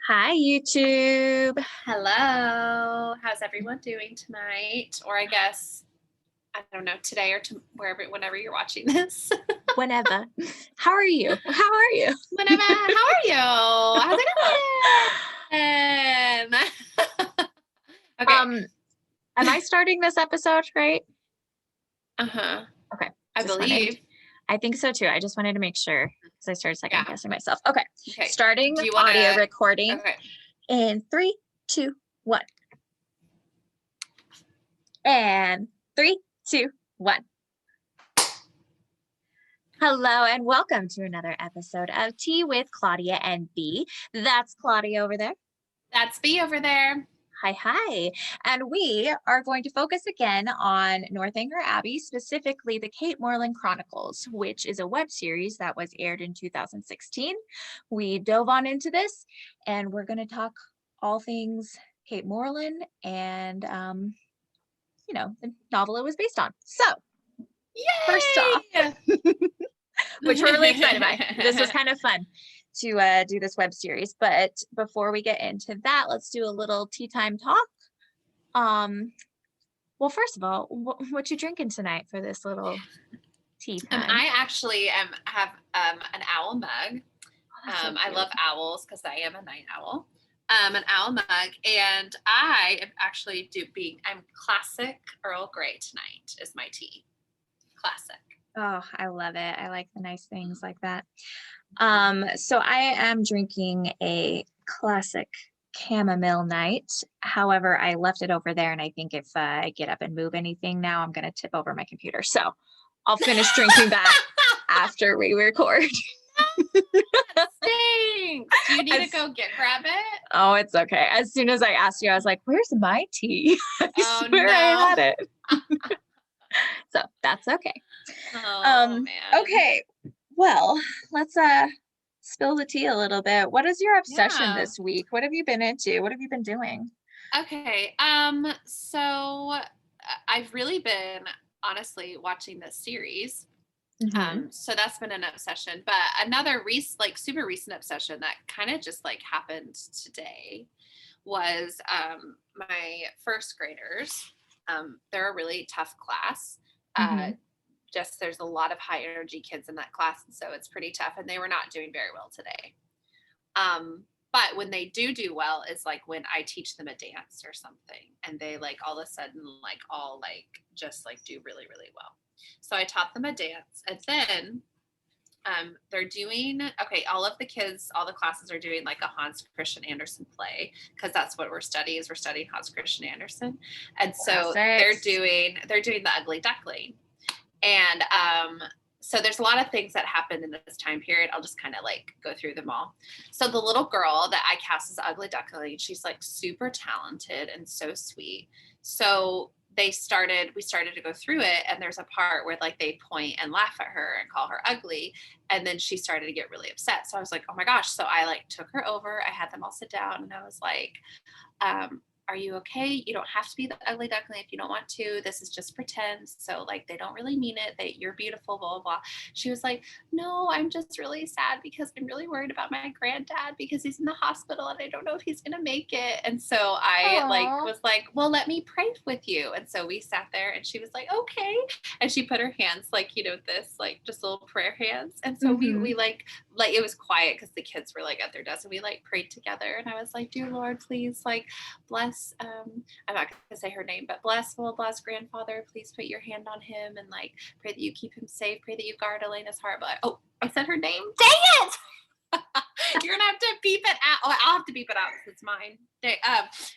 Hi, YouTube. Hello. How's everyone doing tonight? Or I guess, I don't know, today or whenever you're watching this. Whenever. How are you? How are you? Whenever. How are you? How's it going? Okay. Am I starting this episode right? Uh-huh. Okay. I believe. I think so too. I just wanted to make sure because I started second guessing myself. Okay. Okay. Starting Do you wanna, audio recording okay. in 3, 2, 1. And 3, 2, 1. Hello and welcome to another episode of Tea with Claudia and B. That's Claudia over there. That's B over there. Hi. And we are going to focus again on Northanger Abbey, specifically the Cate Morland Chronicles, which is a web series that was aired in 2016. We dove on into this and we're going to talk all things Cate Morland and, the novel it was based on. So, Yay! first off, which we're really excited by. This was kind of fun to do this web series. But before we get into that, let's do a little tea time talk. Well, first of all, what you drinking tonight for this little tea time? I actually have an owl mug. So I love owls because I am a night owl. An owl mug, and I am actually I'm classic Earl Grey tonight is my tea. Classic. Oh, I love it. I like the nice things like that. So I am drinking a classic chamomile night. However, I left it over there, and I think if I get up and move anything now, I'm going to tip over my computer. So I'll finish drinking that after we record. That stinks. Do you need to go grab it? Oh, it's okay. As soon as I asked you, I was like, where's my tea? I swear no. I had it. So that's okay. Oh, man. Okay. Well, let's spill the tea a little bit. What is your obsession this week? What have you been into? What have you been doing? Okay. So I've really been honestly watching this series. Mm-hmm. So that's been an obsession, but another super recent obsession that kind of just happened today was my first graders. They're a really tough class. Just there's a lot of high energy kids in that class, and so it's pretty tough, and they were not doing very well today. But when they do well is when I teach them a dance or something, and they all of a sudden just do really, really well. So I taught them a dance, and then they're doing, all of the kids, all the classes are doing a Hans Christian Andersen play, because that's what we're studying Hans Christian Andersen. And so they're doing the Ugly Duckling. And so there's a lot of things that happened in this time period. I'll just kind of go through them all. So the little girl that I cast as Ugly Duckling, she's super talented and so sweet. So we started to go through it, and there's a part where they point and laugh at her and call her ugly, and then she started to get really upset. So I was like, oh my gosh. So I took her over, I had them all sit down, and I was like, are you okay? You don't have to be the Ugly Duckling if you don't want to. This is just pretend. So they don't really mean it, that you're beautiful, blah, blah, blah. She was like, no, I'm just really sad because I'm really worried about my granddad because he's in the hospital and I don't know if he's going to make it. And so I was like, well, let me pray with you. And so we sat there, and she was like, okay. And she put her hands this, just little prayer hands. And so we it was quiet because the kids were at their desk, and we prayed together. And I was like, dear Lord, please bless, I'm not gonna say her name, but bless grandfather, please put your hand on him, and pray that you keep him safe, pray that you guard Elena's heart. But I said her name, dang it. You're gonna have to beep it out. I'll have to beep it out because it's mine.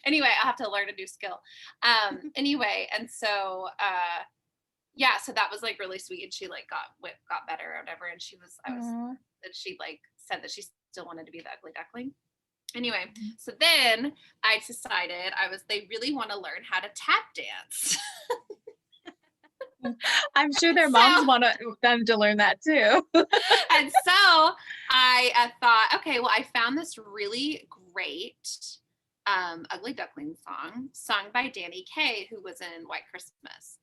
Anyway, I'll have to learn a new skill. Anyway, and so so that was really sweet, and she got better or whatever, and she said that she still wanted to be the Ugly Duckling. Anyway, so then I decided they really want to learn how to tap dance. I'm sure their moms want them to learn that too. And so I thought, okay, well, I found this really great Ugly Duckling song sung by Danny Kaye, who was in White Christmas.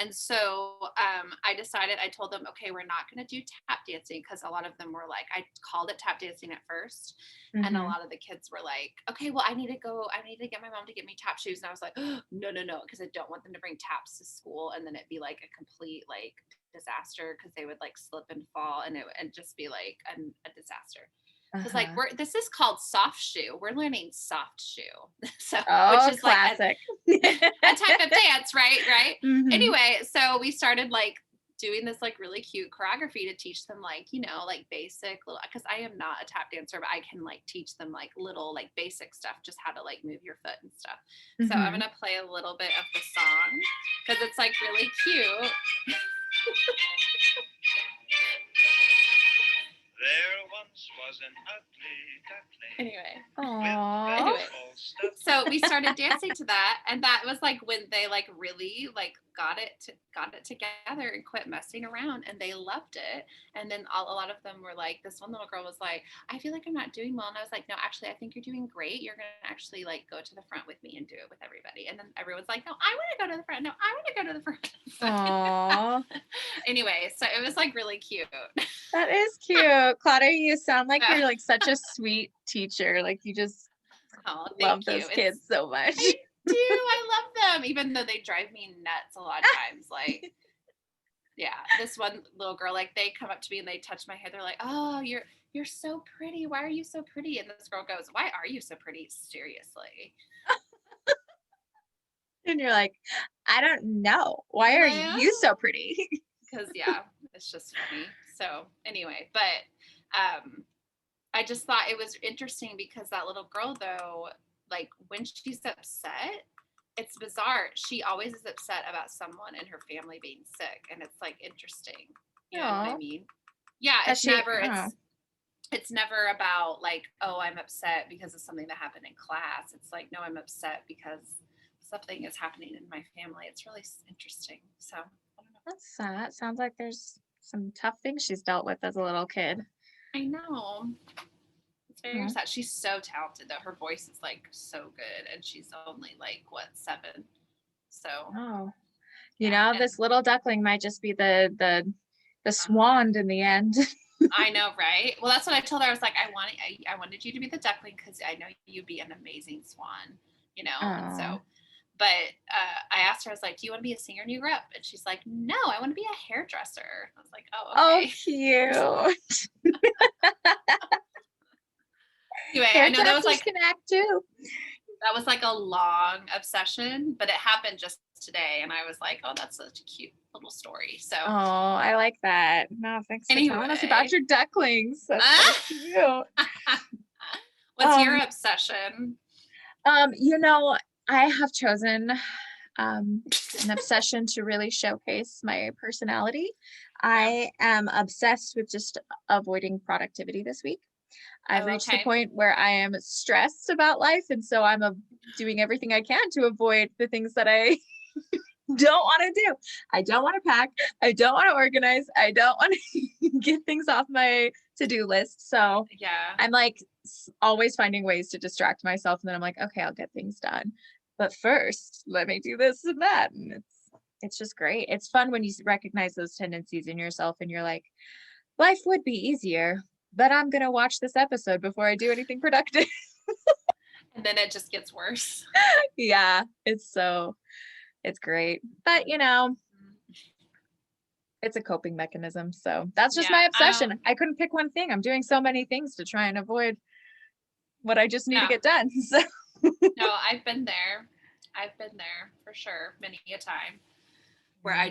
And so I told them, okay, we're not going to do tap dancing, because a lot of them were like, I called it tap dancing at first. And a Mhm. lot of the kids were like, okay, well, I need to get my mom to get me tap shoes. And I was like, oh, no, no, no. Because I don't want them to bring taps to school. And then it'd be like a complete like disaster, because they would like slip and fall, and it would just be like a disaster. Because like Uh-huh. this is called soft shoe. We're learning soft shoe. So, which Oh, is like classic. a type of dance, right? Mhm. Anyway, so we started like doing this like really cute choreography to teach them like, like basic little, because I am not a tap dancer, but I can like teach them like little like basic stuff, just how to like move your foot and stuff. So I'm Mhm. gonna play a little bit of the song because it's like really cute. There once was an ugly duckling. Aw. Anyway, so we started dancing to that, and that was like when they like really like got it together and quit messing around, and they loved it. And then a lot of them were like, this one little girl was like, I feel like I'm not doing well, and I was like, no, actually, I think you're doing great. You're gonna actually like go to the front with me and do it with everybody. And then everyone's like, no, I want to go to the front. No, I want to go to the front. Aw. Anyway, so it was like really cute. That is cute. Claudia, you sound like Yeah. you're like such a sweet teacher. Like you just Oh, love thank you. those kids so much. I do. I love them, even though they drive me nuts a lot of times. Like, yeah, this one little girl, like they come up to me and they touch my hair. They're like, "Oh, you're so pretty. Why are you so pretty?" And this girl goes, "Why are you so pretty? Seriously." And you're like, I don't know. Why I'm are like, you oh, so pretty? because yeah, it's just funny. So anyway, but I just thought it was interesting because that little girl, though, like when she's upset, it's bizarre. She always is upset about someone in her family being sick, and it's like interesting. You know what I Oh, mean? Yeah, has she? Oh, it's never about like, oh, I'm upset because of something that happened in class. It's like, no, I'm upset because something is happening in my family. It's really interesting. So I don't know. that's sad. Sounds like there's some tough things she's dealt with as a little kid. I know. It's very Oh, sad. She's so talented though. Her voice is like so good, and she's only like what 7. So oh. yeah, and This little duckling might just be the uh-huh. swan in the end. I know, right? Well, that's what I told her. I was like, I wanted you to be the duckling because I know you'd be an amazing swan, And Oh, so, but I asked her, I was like, do you want to be a singer when you grow up? And she's like, no, I want to be a hairdresser. I was like, oh, oh, okay. cute. Anyway, I know Hairdressers can act too. that was like a long obsession, but it happened just today, and I was like, oh, that's such a cute little story. So Oh, I like that. No, thanks for telling us about anyway, your ducklings. That's so cute. what's your Um, obsession? um, you know, I have chosen an obsession to really showcase my personality. Yeah. I am obsessed with just avoiding productivity this week. I've Oh, reached the okay. point where I am stressed about life, and so I'm doing everything I can to avoid the things that I don't want to do. I don't want to pack. I don't want to organize. I don't want to get things off my to-do list. So Yeah. I'm like always finding ways to distract myself. And then I'm like, okay, I'll get things done. But first, let me do this and that. And it's just great. It's fun when you recognize those tendencies in yourself and you're like, life would be easier, but I'm gonna watch this episode before I do anything productive. And then it just gets worse. Yeah, it's great. But it's a coping mechanism. So that's just Yeah. my obsession. I couldn't pick one thing. I'm doing so many things to try and avoid what I just need to Yeah. get done. So No, I've been there. I've been there for sure, many a time, where yeah.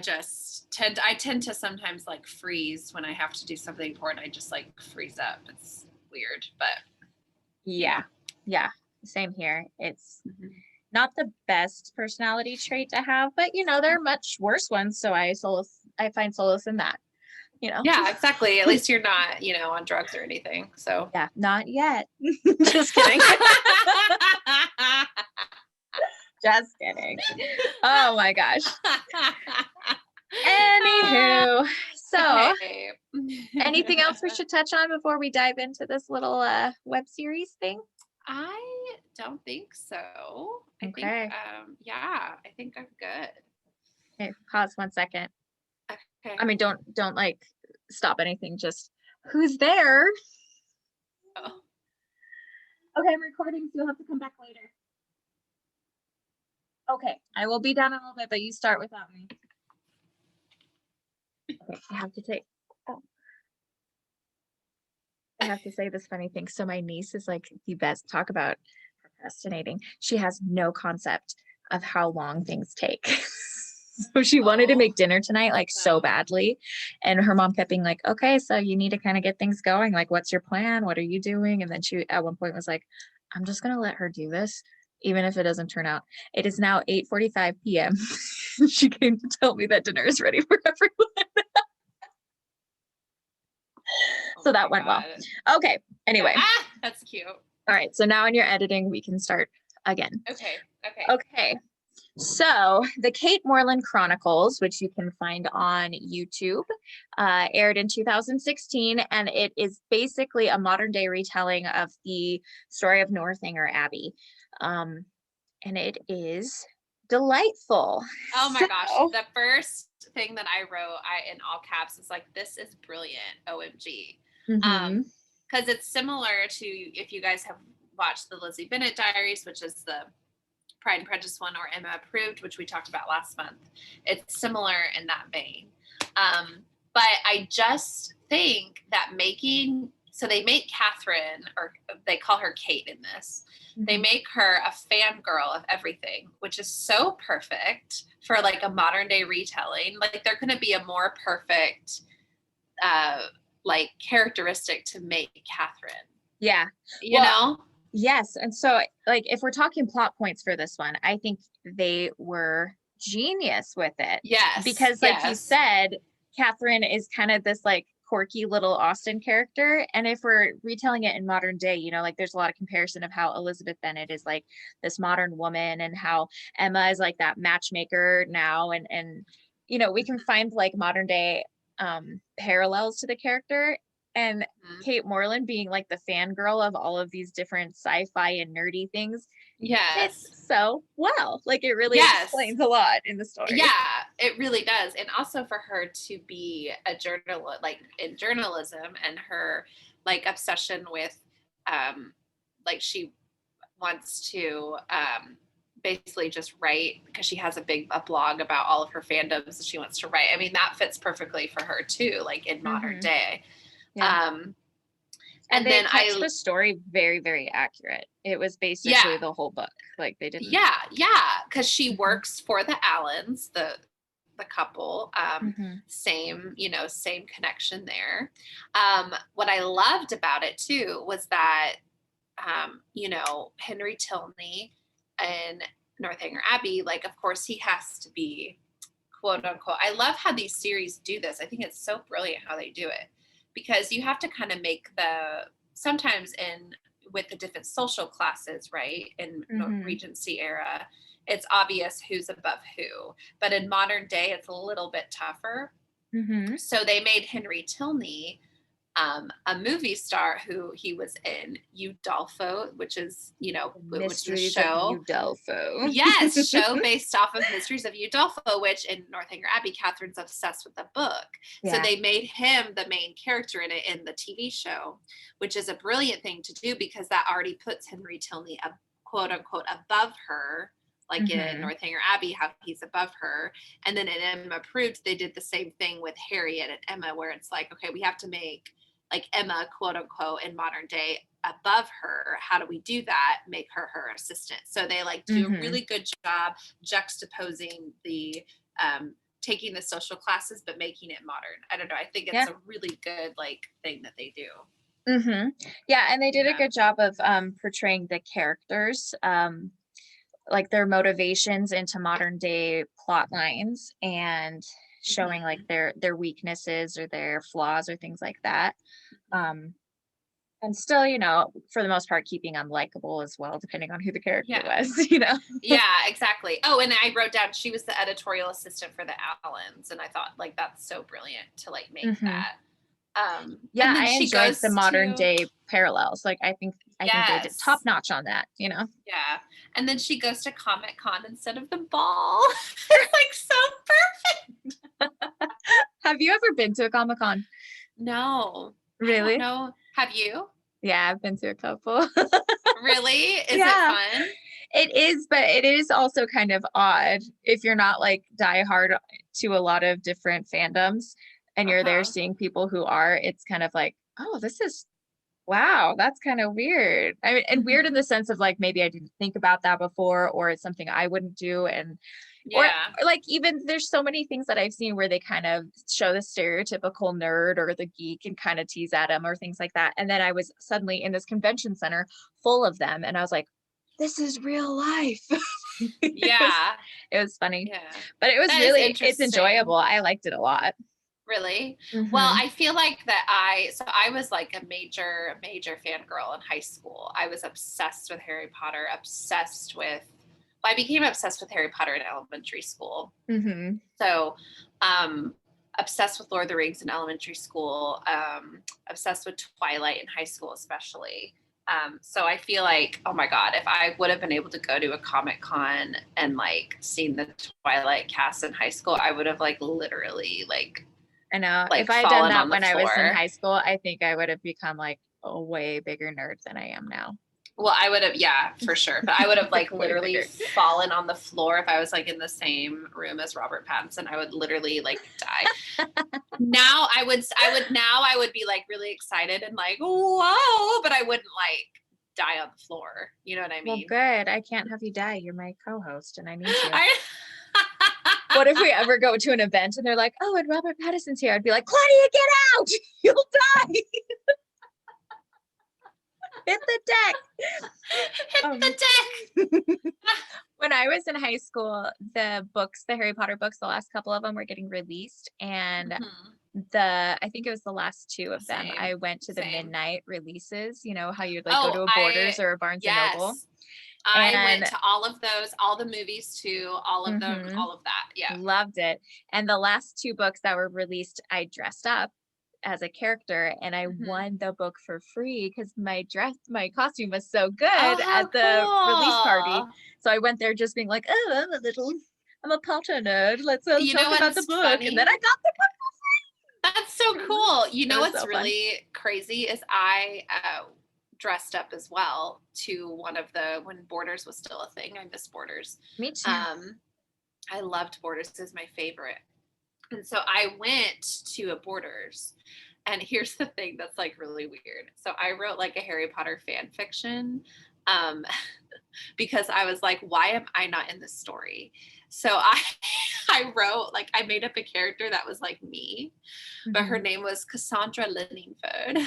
I tend to sometimes like freeze when I have to do something important. I just like freeze up. It's weird, but you know. Yeah. Yeah. Same here. It's Mhm. not the best personality trait to have, but there are much worse ones. So I find solace in that, you know. Yeah, exactly. At least you're not, on drugs or anything. So Yeah, not yet. Just kidding. Just kidding. Oh my gosh. Anywho, so okay. anything else we should touch on before we dive into this little web series thing? I don't think so. I think Okay. yeah, I think I'm good. Okay, pause 1 second. Okay. I mean, don't like stop anything. Just who's there? Oh, Okay, I'm recording, so you'll have to come back later. Okay, I will be down in a little bit, but you start without me. Okay, oh, I have to say this funny thing. So my niece is like the best. Talk about procrastinating. She has no concept of how long things take. So she wanted to oh, make dinner tonight, like so badly. And her mom kept being like, okay, so you need to kind of get things going. Like, what's your plan? What are you doing? And then she at one point was like, I'm just gonna let her do this, even if it doesn't turn out. It is now 8:45 p.m. She came to tell me that dinner is ready for everyone. oh So my that went well. God. Okay. Anyway. That's cute. All right. So now in your editing, we can start again. Okay. Okay. So the Cate Morland Chronicles, which you can find on YouTube, aired in 2016, and it is basically a modern day retelling of the story of Northanger Abbey. And it is delightful. Oh my gosh. So, The first thing that I wrote in all caps is like, this is brilliant. OMG. mhm, Because it's similar to, if you guys have watched the Lizzie Bennet Diaries, which is the Pride and Prejudice one, or Emma Approved, which we talked about last month. It's similar in that vein. But I just think that so they make Catherine, or they call her Kate in this. They mhm. make her a fangirl of everything, which is so perfect for like a modern day retelling. Like there couldn't be a more perfect like characteristic to make Catherine. Yeah. You Well, know? yes. And so, like, if we're talking plot points for this one, I think they were genius with it Yes. because, like you Yes. said, Catherine is kind of this like quirky little Austen character. And if we're retelling it in modern day, like there's a lot of comparison of how Elizabeth Bennet is like this modern woman and how Emma is like that matchmaker now. And we can find like modern day parallels to the character. And Mhm. Cate Morland being like the fangirl of all of these different sci-fi and nerdy things Yes. fits so well. Like it really Yes. explains a lot in the story. Yeah, it really does. And also for her to be a journalist, like in journalism, and her like obsession with, like she wants to basically just write, because she has a blog about all of her fandoms that she wants to write. I mean, that fits perfectly for her too, like in modern Hmm. day. Yeah. Um, And and they then kept the story very, very accurate. It was yeah, basically the whole book. Like they didn't. yeah, because she Mhm. works for the Allens, the couple. Mhm. Same, same connection there. What I loved about it too was that, Henry Tilney and Northanger Abbey, like, of course, he has to be quote unquote. I love how these series do this. I think it's so brilliant how they do it, because you have to kind of make sometimes with the different social classes, right? In Mhm. Regency era, it's obvious who's above who. But in modern day, it's a little bit tougher. Mhm. So they made Henry Tilney a movie star who he was in Udolpho, which is, The which is a Mysteries of show. Udolpho. Yes, show based off of Mysteries of Udolpho, which in Northanger Abbey, Catherine's obsessed with the book. So Yeah. they made him the main character in it in the TV show, which is a brilliant thing to do, because that already puts Henry Tilney quote unquote above her, like in Mhm. Northanger Abbey, how he's above her. And then in Emma Approved, they did the same thing with Harriet and Emma, where it's like, okay, we have to make like Emma, quote unquote, in modern day above her. How do we do that? Make her assistant. So they like do a Mhm. really good job juxtaposing the taking the social classes but making it modern. I don't know. I think it's Yeah. a really good like thing that they do. Mhm. Yeah, and they did a Yeah. good job of portraying the characters, like their motivations into modern day plot lines and showing like Mm-hmm. their weaknesses or their flaws or things like that. Um and still, for the most part keeping them likable as well, depending on who the character Yeah. was. Yeah, exactly. Oh, and I wrote down she was the editorial assistant for the Allens, and I thought like that's so brilliant to like make Mhm. that. Yeah, And then I she enjoyed goes the modern to day parallels. Like I think they did top yes, notch on that, you know. yeah, and then she goes to Comic Con instead of the ball. It's like so perfect. Have you ever been to a Comic-Con? No, I don't Really? know. Have you? Yeah, I've been to a couple. Really? Is it Yeah, fun? it is, but it is also kind of odd if you're not like diehard to a lot of different fandoms and you're there Uh-huh. seeing people who are, it's kind of like, oh, this is wow, that's kind of weird. I mean, and weird in Mhm. the sense of like maybe I didn't think about that before, or it's something I wouldn't do. And Yeah. or like even there's so many things that I've seen where they kind of show the stereotypical nerd or the geek and kind of tease at them or things like that. And then I was suddenly in this convention center full of them, and I was like, this is real life. it was Yeah. it was funny. Yeah. But it was That is it's interesting. enjoyable. I liked it a lot. Really? Well, Hmm. I feel like that I was like a major fangirl in high school. I was obsessed with Harry Potter, obsessed with well, I became obsessed with Harry Potter in elementary school. Hmm. So, um, obsessed with Lord of the Rings in elementary school, obsessed with Twilight in high school, especially. So I feel like, oh my God, if I would have been able to go to a Comic Con and like seen the Twilight cast in high school, I would have like literally I know. If like I had done fallen that on the when I was in floor. high school, I think I would have become like a way bigger nerd than I am now. Well, I would have, yeah, for sure. But I would have Like like way literally bigger. fallen on the floor if I was like in the same room as Robert Pattinson. I would literally like die. Now I would be like really excited and like, whoa, but I wouldn't like die on the floor. You know what I Well, mean? good. I can't have you die. You're my co-host and I need you. I What if we ever go to an event and they're like, oh, and Robert Pattinson's here? I'd be like, Claudia, get out. You'll die. Hit the deck. hit the Um, deck. when I was in high school, the Harry Potter books, the last couple of them were getting released. And Mhm. I think it was the last two of them, Same, I went to the same. midnight releases, you know, how you'd like go Oh, to a Borders or a Barnes and Noble. yes. I went And to all of those, all the movies too, all of them, mhm, all of that. Yeah. loved it. And the last two books that were released, I dressed up as a character and I Mhm. won the book for free because my costume was so Oh, good how at the release party. cool. So I went there just being like, oh, I'm a Potter nerd. Let's You know talk about the what's book. And then I funny? got the That's so book. cool. You It know was what's so fun. really crazy is I dressed up as well to one of the when Borders was still a thing. I miss Borders. Me too. Um, I loved Borders. It was my favorite. And so I went to a Borders. And here's the thing that's like really weird. So I wrote like a Harry Potter fan fiction um, because I was like, why am I not in this story? So I I wrote like I made up a character that was like me, but her Mhm. name was Cassandra Linningford.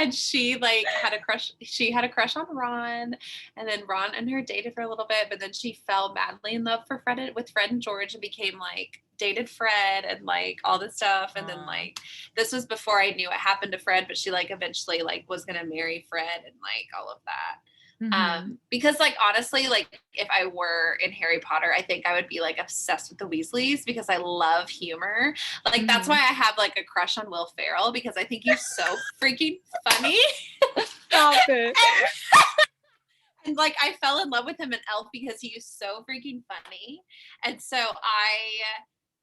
And she like had a crush she had a crush on Ron, and then Ron and her dated for a little bit, but then she fell madly in love with Fred and George and became like dated Fred and like all this stuff. And then Aw. like this was before I knew what happened to Fred, but she like eventually like was gonna marry Fred and like all of that. Mhm. Because like honestly, like if I were in Harry Potter, I think I would be like obsessed with the Weasleys because I love humor. Like that's why Mhm. I have like a crush on Will Ferrell because I think he's so freaking funny. Stop it. And like I fell in love with him in Elf because he is so freaking funny. And so I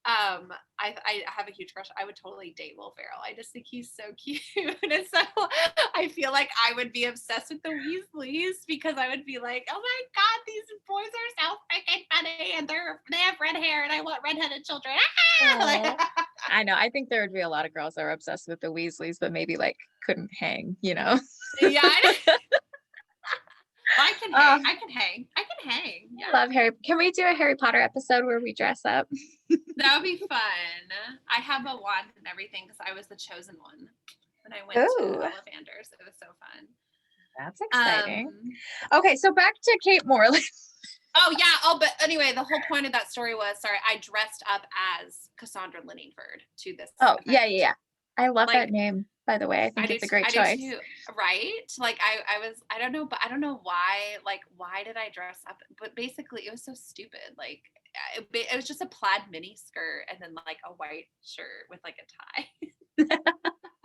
have a huge crush. I would totally date Will Ferrell. I just think he's so cute. And so I feel like I would be obsessed with the Weasleys because I would be like, oh my God, these boys are so freaking funny and they have red hair and I want redheaded children. Aw. I know. I think there would be a lot of girls that are obsessed with the Weasleys, but maybe like couldn't hang, you know? Yeah, I can hang. Oh, I can hang. I can hang. I Yeah. love Harry. Can we do a Harry Potter episode where we dress up? That would be fun. I have a wand and everything because I was the chosen one when I went to Oh, Ollivanders. It was so fun. that's exciting. Um, Okay, so back to Cate Morland. oh yeah. Oh, but anyway, the whole point of that story was sorry, I dressed up as Cassandra Linningford to this Oh, yeah, event. yeah, yeah. I love that Like, name, by the way. I think it's a great I do choice. too, right? Like I was, I don't know, but I don't know why, like, why did I dress up? But basically it was so stupid. Like it was just a plaid mini skirt and then like a white shirt with like a tie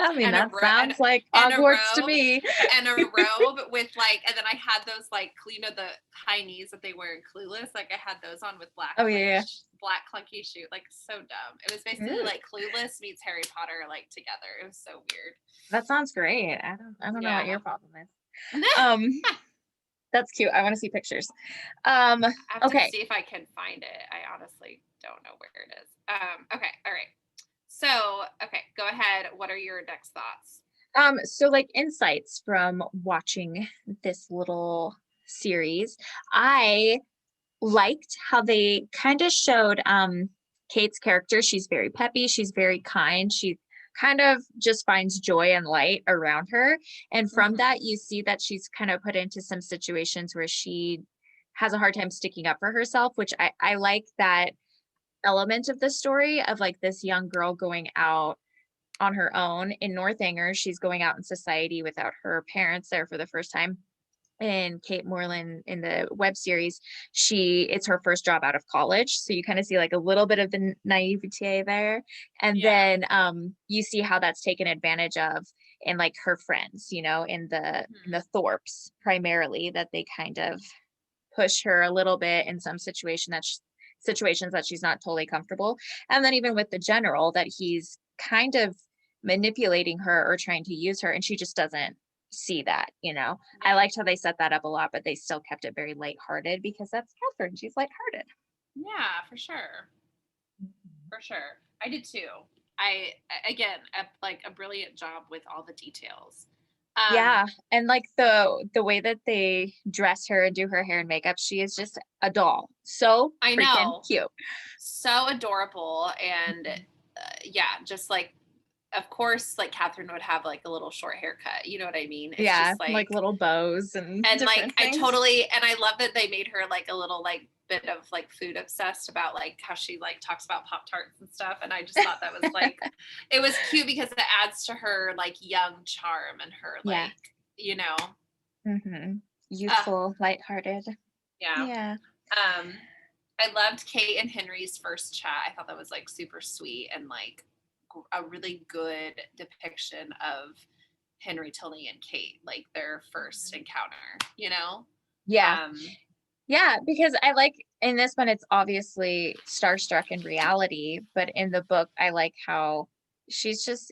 I mean, and a that sounds like and a Hogwarts to robe me. and a robe with like, and then I had those like, the high knees that they wear in Clueless. Like I had those on with black, Oh like yeah. black clunky shoe. Like so dumb. It was Yeah. basically like Clueless meets Harry Potter like together. It was so weird. That sounds great. I don't know what Yeah. your problem is. Um, that's cute. I want to see pictures. Um, I have to okay. see if I can find it. I honestly don't know where it is. Okay, all right. So, okay, go ahead. What are your next thoughts? So like insights from watching this little series. I liked how they kind of showed Kate's character. She's very peppy, she's very kind. She kind of just finds joy and light around her. And from Mm-hmm. that, you see that she's kind of put into some situations where she has a hard time sticking up for herself, which I like that element of the story of like this young girl going out on her own in Northanger. She's going out in society without her parents there for the first time. And Cate Morland in the web series, it's her first job out of college. So you kind of see like a little bit of the naivete there. And Yeah. then you see how that's taken advantage of in like her friends, in the Thorpes primarily, that they kind of push her a little bit in some situations that she's not totally comfortable. And then even with the general, that he's kind of manipulating her or trying to use her, and she just doesn't see that. I Yeah. liked how they set that up a lot, but they still kept it very lighthearted because that's Catherine. She's lighthearted. Yeah, for sure. For sure. I did too. I again, like a brilliant job with all the details. Yeah, Um and like the way that they dress her and do her hair and makeup, she is just a doll. So I freaking know. cute. So adorable and Mhm. yeah, just like, of course, like Catherine would have like a little short haircut. You know what I mean? It's Yeah, just like like, little bows and and like different things. and I love that they made her like a little like bit of like food obsessed about like how she like talks about Pop Tarts and stuff. And I just thought that was like, it was cute because it adds to her like young charm and her Yeah. like, you know, uh, Youthful, lighthearted. yeah. Yeah. Um, I loved Kate and Henry's first chat. I thought that was like super sweet and like a really good depiction of Henry Tilney and Kate, like their first Mhm. encounter, you know? Yeah. Um, Yeah, because I like in this one, it's obviously starstruck in reality, but in the book, I like how she's just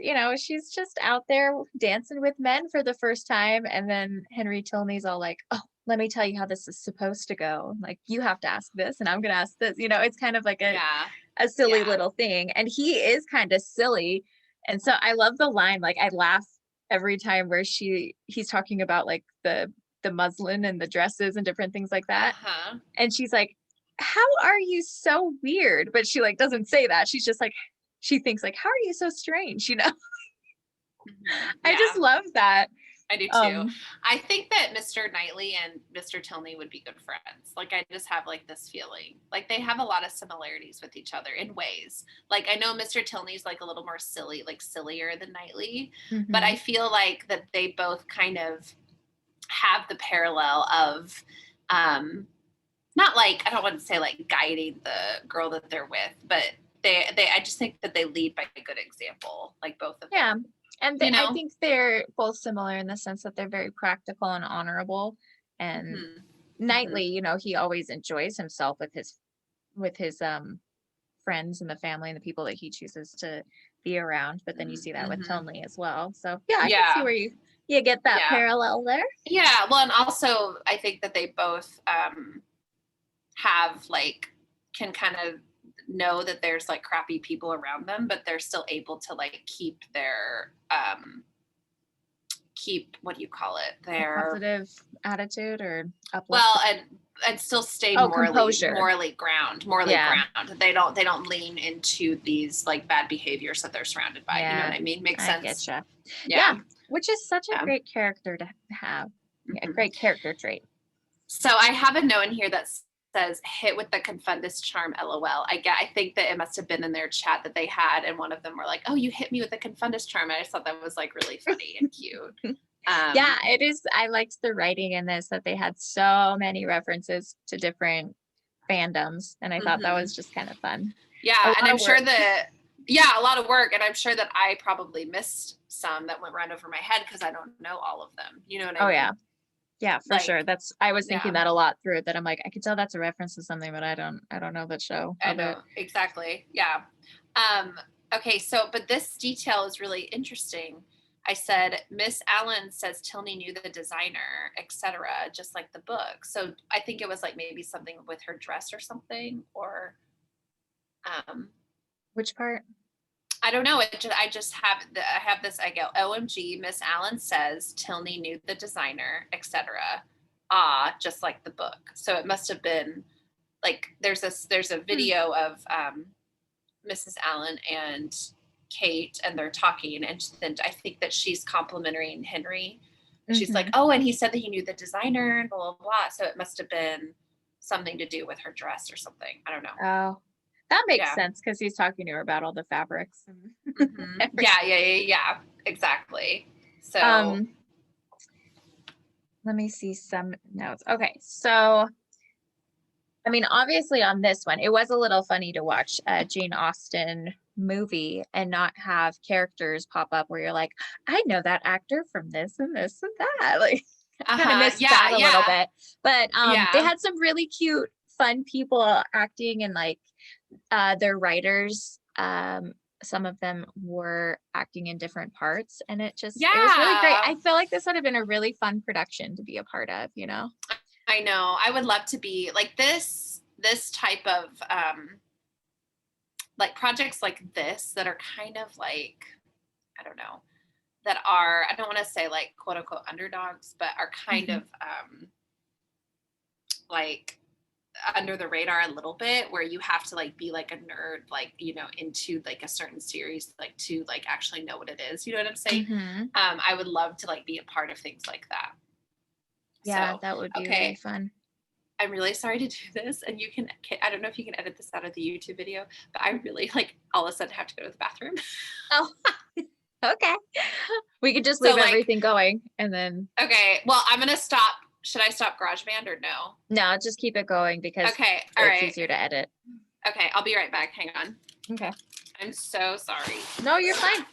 out there dancing with men for the first time. And then Henry Tilney's all like, oh, let me tell you how this is supposed to go. Like, you have to ask this, and I'm going to ask this. It's kind of like yeah, a silly yeah. little thing. And he is kind of silly. And so I love the line. Like, I laugh every time where he's talking about like the muslin and the dresses and different things like that. Uh-huh. And she's like, "How are you so weird?" But she like doesn't say that. She's just like she thinks like, "How are you so strange?" Mhm. I just Yeah, love that. I do too. Um I think that Mr. Knightley and Mr. Tilney would be good friends. Like I just have like this feeling. Like they have a lot of similarities with each other in ways. Like I know Mr. Tilney's like a little more silly, like sillier than Knightley, but I mhm. feel like that they both kind of have the parallel of not like, I don't want to say like guiding the girl that they're with, but they I just think that they lead by a good example, like both of Yeah. them. And You I know? think they're both similar in the sense that they're very practical and honorable. And Mhm. Knightley, Mhm. he always enjoys himself with his friends and the family and the people that he chooses to be around. But then you see that with Mhm. Tilney as well. So yeah, I can see Yeah. where you get that Yeah. parallel there. Yeah. Well, and also I think that they both have like, can kind of know that there's like crappy people around them, but they're still able to like keep their keep, what do you call it? A Their, positive attitude or well, uplifting. and still stay Oh, composure. morally Yeah. ground. They don't lean into these like bad behaviors that they're surrounded by. You know what Yeah. I mean? Makes I get sense. you. Yeah. Yeah. Which is such a Yeah. great character to have. A Mhm. great character trait. So I have a note in here that says hit with the confundus charm LOL. I think that it must have been in their chat that they had, and one of them were like, oh, you hit me with the confundus charm. And I just thought that was like really funny and cute. Yeah, it is. I liked the writing in this, that they had so many references to different fandoms, and I thought that was just kind of fun. A Yeah, and lot I'm of sure work. that a lot of work, and I'm sure that I probably missed some that went right over my head because I don't know all of them. You know what I Oh mean? yeah. Yeah, for sure. Like, That's I was thinking yeah, that a lot through it, that I'm like, I could tell that's a reference to something, but I don't know that show I of it. know exactly. Yeah. Um, okay, so but this detail is really interesting. I said Miss Allen says Tilney knew the designer, etc., just like the book. So I think it was like maybe something with her dress or something, or um, Which part? I don't know. I just have I have this. I go, OMG, Miss Allen says Tilney knew the designer, etc. Ah, just like the book. So it must have been like there's a Hmm. video of Mrs. Allen and Kate, and they're talking, and then I think that she's complimenting Henry. She's like, Mhm. oh, and he said that he knew the designer and blah blah blah. So it must have been something to do with her dress or something. I don't know. Oh, that makes Yeah. sense because he's talking to her about all the fabrics and everything. Yeah. Exactly. So, Um, let me see some notes. Okay, so I mean, obviously on this one, it was a little funny to watch a Jane Austen movie and not have characters pop up where you're like, I know that actor from this and this and that. Like, kind of missed that a little yeah, bit. But they yeah, had some really cute, fun people acting, and like their writers. Some of them were acting in different parts, and it was really great. yeah. I feel like this would have been a really fun production to be a part of, you know? I know. I would love to be like this type of like projects like this that are kind of like, I don't know, that are, I don't want to say like quote unquote underdogs, but are kind Mhm. of like under the radar a little bit, where you have to like be like a nerd, like, you know, into like a certain series, like to like actually know what it is. You know what I'm saying? Mhm. I would love to like be a part of things like that. Yeah, So, that would be really okay. fun. I'm really sorry to do this, and you can, I don't know if you can edit this out of the YouTube video, but I really like all of a sudden have to go to the bathroom. Oh, okay. We could just So leave like, everything going and then okay, well, I'm gonna stop. Should I stop GarageBand or no? no, just keep it going because Okay, all it's right. easier to edit. Okay, I'll be right back. Hang on. Okay. I'm so sorry. No, you're fine.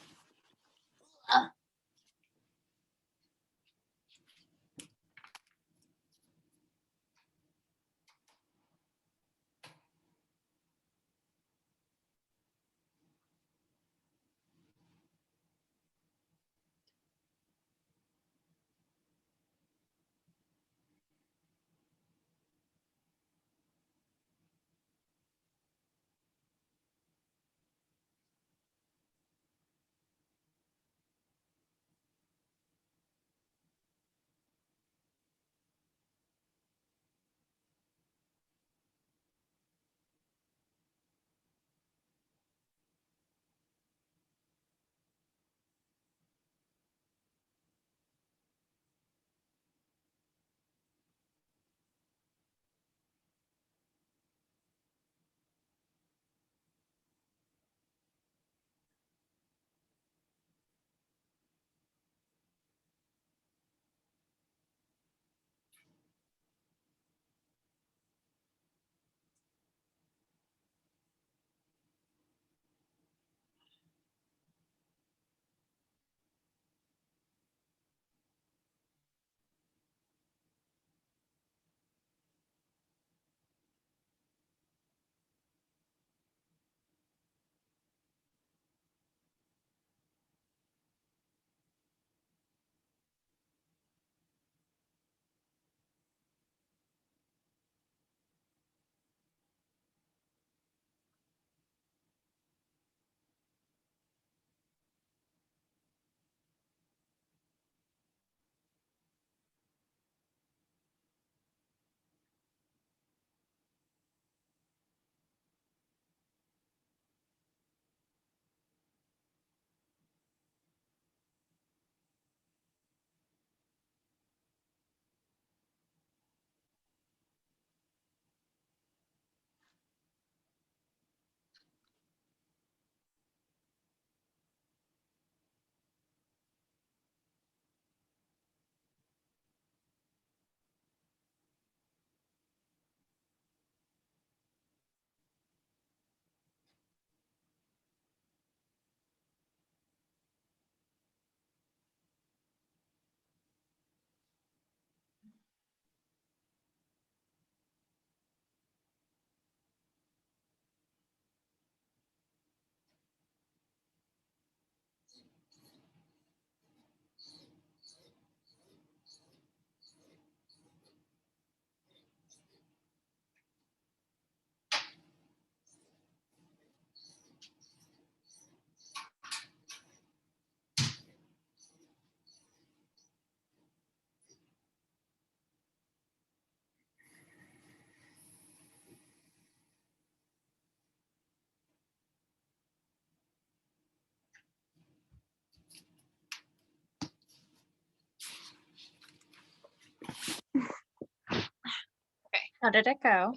How did it go?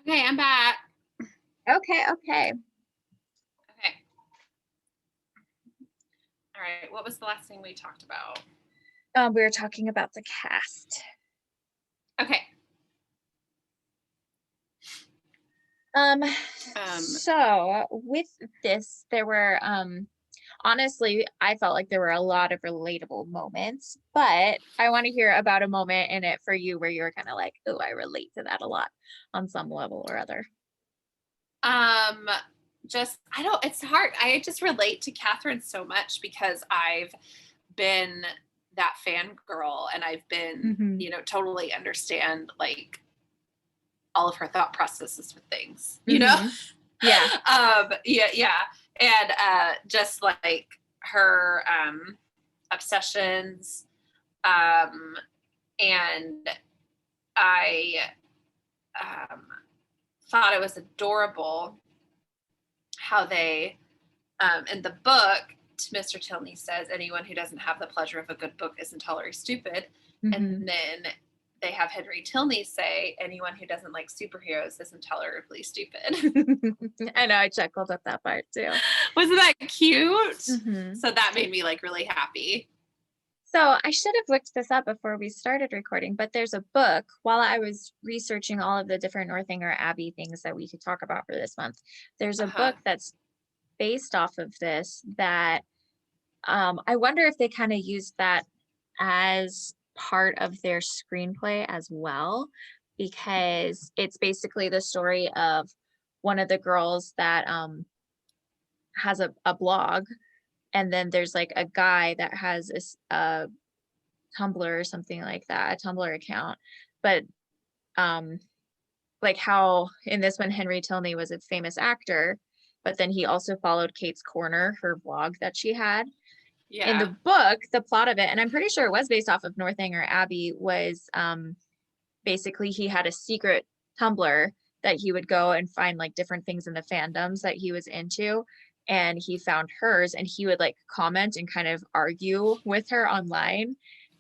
Okay, I'm back. Okay. Okay. All right. What was the last thing we talked about? We were talking about the cast. Okay. Um, Um, so with this, there were honestly, I felt like there were a lot of relatable moments, but I want to hear about a moment in it for you where you were kind of like, oh, I relate to that a lot on some level or other. um, just I don't. It's hard. I just relate to Catherine so much because I've been that fangirl, and I've been, Hmm. totally understand like all of her thought processes with things. Hmm. Yeah. Yeah, and just like her obsessions, um, and I um, thought it was adorable how they in the book, Mr. Tilney says anyone who doesn't have the pleasure of a good book is intolerably stupid, Hmm. and then they have Henry Tilney say anyone who doesn't like superheroes is intolerably stupid. I know, I chuckled at that part too. Wasn't that cute? Hmm. So that made me like really happy. So I should have looked this up before we started recording, but there's a book while I was researching all of the different Northanger Abbey things that we could talk about for this month. There's a Uh-huh. book that's based off of this that I wonder if they kind of used that as part of their screenplay as well, because it's basically the story of one of the girls that has a blog, and then there's like a guy that has a Tumblr or something like that, a Tumblr account. But um like how in this one Henry Tilney was a famous actor, but then he also followed Kate's Corner, her blog that she had. In the Yeah. book, the plot of it, and I'm pretty sure it was based off of Northanger Abbey, was basically he had a secret Tumblr that he would go and find like different things in the fandoms that he was into. And he found hers and he would like comment and kind of argue with her online.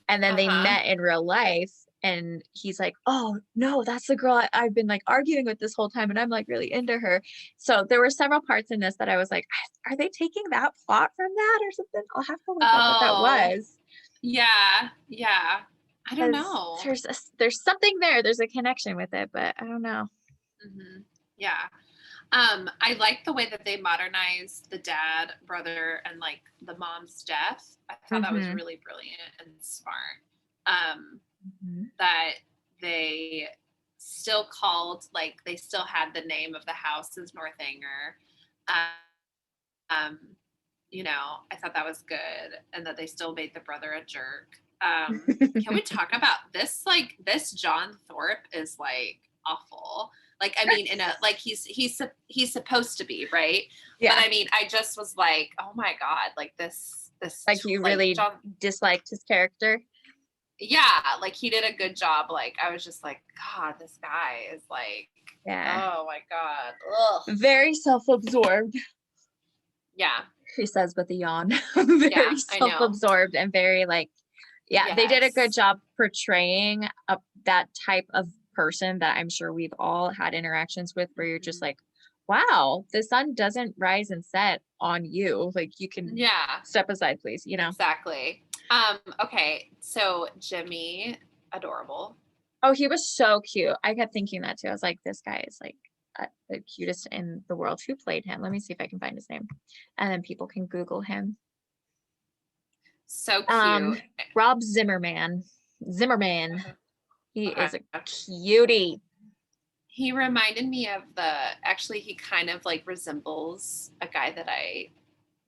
And then they Uh-huh. met in real life. And he's like, oh, no, that's the girl I've been like arguing with this whole time. And I'm like really into her. So there were several parts in this that I was like, are they taking that plot from that or something? I'll have to look up what that Oh, was. yeah. Yeah. I don't Because know. there's something there. There's a connection with it, but I don't know. Hmm. Yeah. I like the way that they modernized the dad, brother, and like the mom's death. I thought that was Hmm. really brilliant and smart. Um, Hmm. that they still called, like, they still had the name of the house as Northanger. Um, I thought that was good, and that they still made the brother a jerk. Can we talk about this? Like, this John Thorpe is like awful. Like, I mean, in a like he's supposed to be, right? But Yeah. I mean, I just was like, oh my god, like this Like you like really John. disliked his character. Yeah, like he did a good job. Like I was just like, God, this guy is like, Yeah. oh my God. Ugh. Very self-absorbed, Yeah, he says with a yawn. yeah, Very I know. self-absorbed and very like, yeah, they did a good Yes. job portraying that type of person that I'm sure we've all had interactions with where you're just Mhm. like, wow, the sun doesn't rise and set on you. Like you can Yeah, step aside, please, you know? exactly. Okay, so Jimmy, adorable. Oh, he was so cute. I kept thinking that too. I was like, this guy is like the cutest in the world. Who played him? Let me see if I can find his name. And then people can Google him. So Um, cute. Rob Zimmerman. Zimmerman. Uh-huh. He Okay. is a cutie. He reminded me of actually, he kind of like resembles a guy that I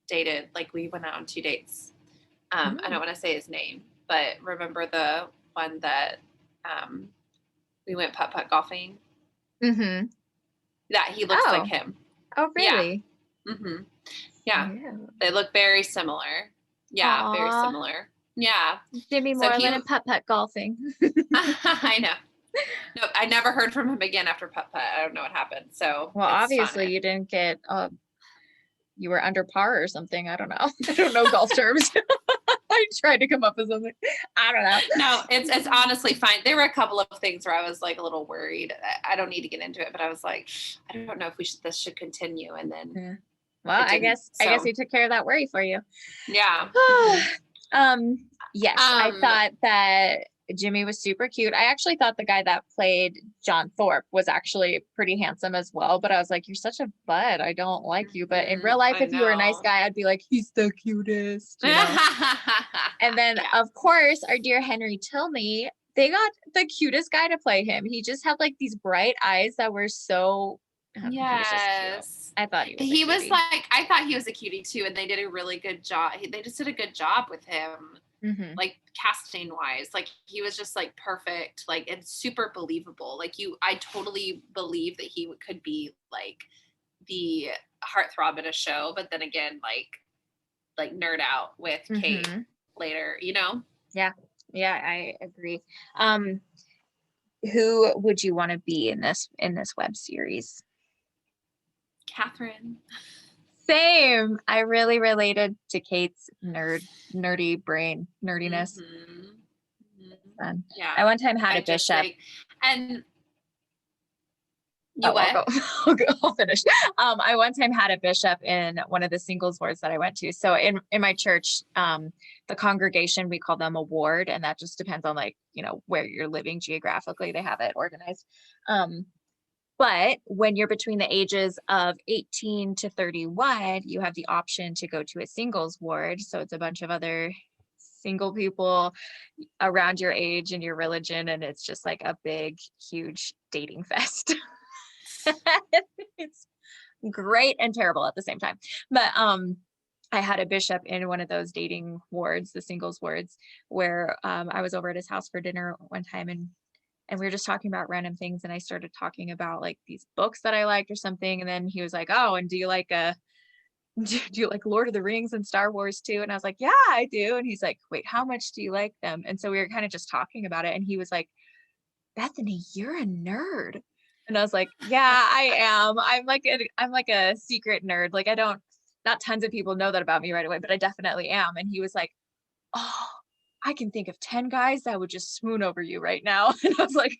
dated. Like we went out on 2 dates. I don't Mm. want to say his name, but remember the one that we went putt-putt golfing? Mm-hmm. That he looks like Oh, him. oh, Yeah. really? Mm-hmm. Yeah. Yeah. They look very similar. Yeah, very Aw, similar. Yeah. Jimmy So Moreland he, and putt-putt golfing. I know. No, I never heard from him again after putt-putt. I don't know what happened. So Well, it's fun. obviously you didn't get, you were under par or something. I don't know. I don't know golf terms. I tried to come up with something. I don't know. No, it's honestly fine. There were a couple of things where I was like a little worried. I don't need to get into it, but I was like, I don't know if this should continue. And then Yeah. Well, it didn't. I guess So we took care of that worry for you. yeah. Yes, I thought that Jimmy was super cute. I actually thought the guy that played John Thorpe was actually pretty handsome as well, but I was like, you're such a bud. I don't like you. But in real life, I if you were a nice know. guy, I'd be like, he's the cutest, you know? And then, Yeah. of course, our dear Henry Tilney, they got the cutest guy to play him. He just had like these bright eyes that were so, I don't know, he was just cute. Yes. I thought he was a He was cutie. like, I thought he was a cutie too, and they did a really good job. They just did a good job with him, Mhm. like casting wise. Like he was just like perfect, like and super believable. Like I totally believe that he could be like the heartthrob in a show, but then again, like nerd out with Kate Mhm. later, you know? Yeah. Yeah, I agree. Who would you want to be in this web series? Catherine. Same. I really related to Kate's nerdy brain nerdiness. Fun. Yeah. I one time had I a just bishop. like, and you Oh, what? I'll finish. I one time had a bishop in one of the singles wards that I went to. So in my church, the congregation, we call them a ward, and that just depends on like, you know, where you're living geographically. They have it organized. But when you're between the ages of 18 to 31, you have the option to go to a singles ward. So it's a bunch of other single people around your age and your religion, and it's just like a big, huge dating fest. It's great and terrible at the same time. But I had a bishop in one of those dating wards, the singles wards, where I was over at his house for dinner one time, and we were just talking about random things, and I started talking about like these books that I liked or something, and then he was like, oh, and do you like do you like Lord of the Rings and Star Wars too? And I was like, yeah, I do. And he's like, wait, how much do you like them? And so we were kind of just talking about it, and he was like, Bethany, you're a nerd. And I was like, yeah, I am. I'm like a secret nerd. Like not tons of people know that about me right away, but I definitely am. And he was like, oh, I can think of 10 guys that would just swoon over you right now. And I was like,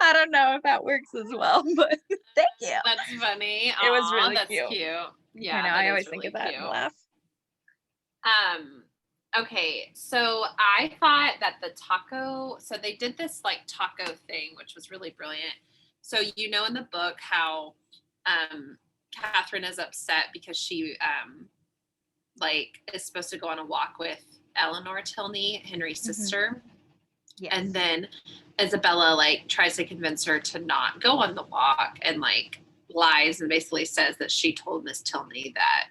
I don't know if that works as well, but thank you. That's funny. It was Aw, really that's cute. cute. Yeah, I know. that I is always think really of that cute. and laugh. Okay, so I thought that so they did this like taco thing, which was really brilliant. So you know in the book how Catherine is upset because she like is supposed to go on a walk with Eleanor Tilney, Henry's sister. Yes. And then Isabella like tries to convince her to not go on the walk and like lies and basically says that she told Miss Tilney that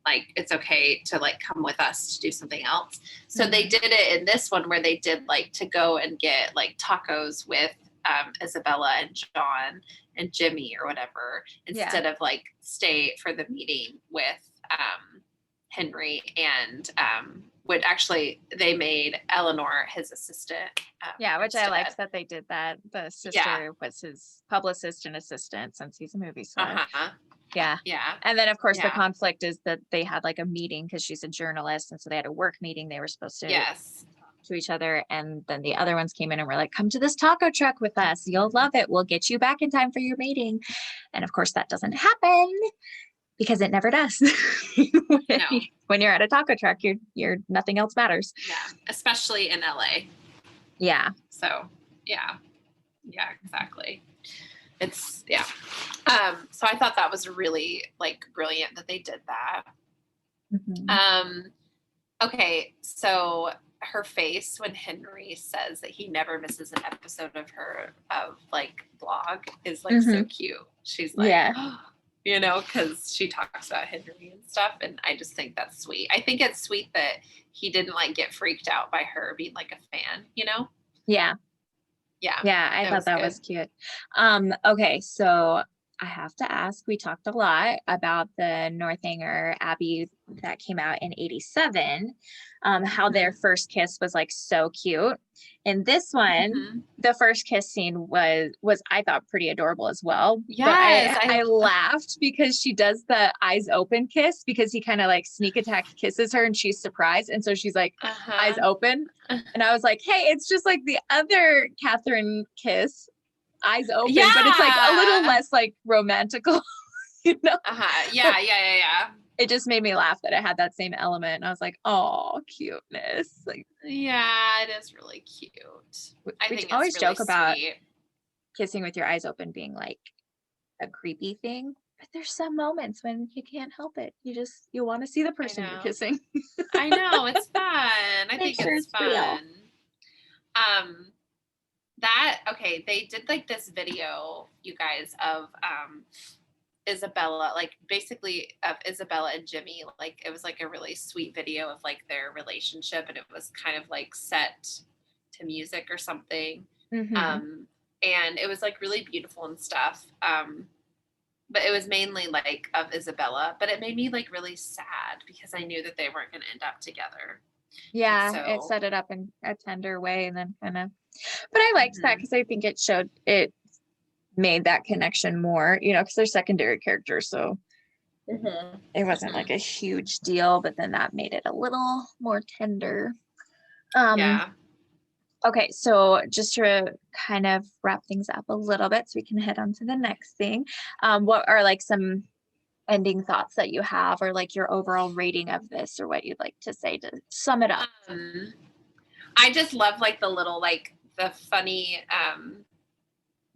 like it's okay to like come with us to do something else. So they did it in this one where they did like to go and get like tacos with Isabella and John and Jimmy or whatever instead of like stay for the meeting with Henry and would actually they made Eleanor his assistant. Which I liked that they did that. The sister was his publicist and assistant since he's a movie star. Yeah. And then of course the conflict is that they had like a meeting because she's a journalist, and so they had a work meeting. They were supposed to talk to each other, and then the other ones came in and were like, come to this taco truck with us, you'll love it, we'll get you back in time for your meeting. And of course that doesn't happen because it never does. When you're at a taco truck, you're nothing else matters. Especially in LA. So exactly. It's so I thought that was really like brilliant that they did that. Okay, so her face when Henry says that he never misses an episode of her like blog is like so cute. She's like you know, because she talks about Henry and stuff, and I just think that's sweet. I think it's sweet that he didn't like get freaked out by her being like a fan, you know? I thought that was cute. Okay, so I have to ask, we talked a lot about the Northanger Abbey that came out in 87, how their Mhm. first kiss was like so cute. In this one, Mhm. the first kiss scene was I thought pretty adorable as well. But Yes, I laughed because she does the eyes open kiss because he kind of like sneak attack kisses her and she's surprised. And so she's like eyes uh-huh. open. And I was like, hey, it's just like the other Catherine kiss, eyes open, but it's like a little Yeah. less like romantical, you know? Uh-huh. But Yeah, yeah, yeah, yeah. it just made me laugh that it had that same element. And I was like, oh, cuteness. Like Yeah, it is really cute. I we think it's always really joke about sweet. kissing with your eyes open being like a creepy thing. But there's some moments when you can't help it. You want to see the I person you're know. kissing. I know, it's fun. I Make think sure it's it's real. fun. Um that okay, they did like this video, you guys, of Isabella, like basically of Isabella and Jimmy. Like it was like a really sweet video of like their relationship, and it was kind of like set to music or something. Hmm. Um, and it was like really beautiful and stuff. But it was mainly like of Isabella, but it made me like really sad because I knew that they weren't going to end up together. And Yeah, it so, set it up in a tender way and then kind of, but I liked that mhm, because I think it made that connection more, because they're secondary characters. So mhm, it wasn't like mhm. a huge deal, but then that made it a little more tender. Um, Yeah. okay, so just to kind of wrap things up a little bit so we can head on to the next thing. What are like some ending thoughts that you have or like your overall rating of this or what you'd like to say to sum it up? Um, I just love like the little like the funny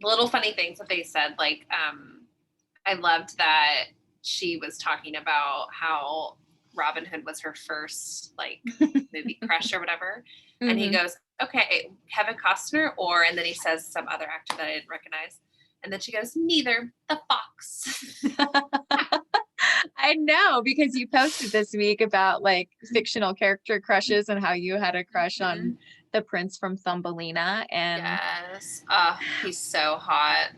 little funny things that they said. Like I loved that she was talking about how Robin Hood was her first like movie crush or whatever. And he Hmm. goes, okay, Kevin Costner, or, and then he says some other actor that I didn't recognize. And then she goes, neither, the fox. I know because you posted this week about like fictional character crushes and how you had a crush on Mhm. the prince from Thumbelina. And Yes. Oh, he's so hot.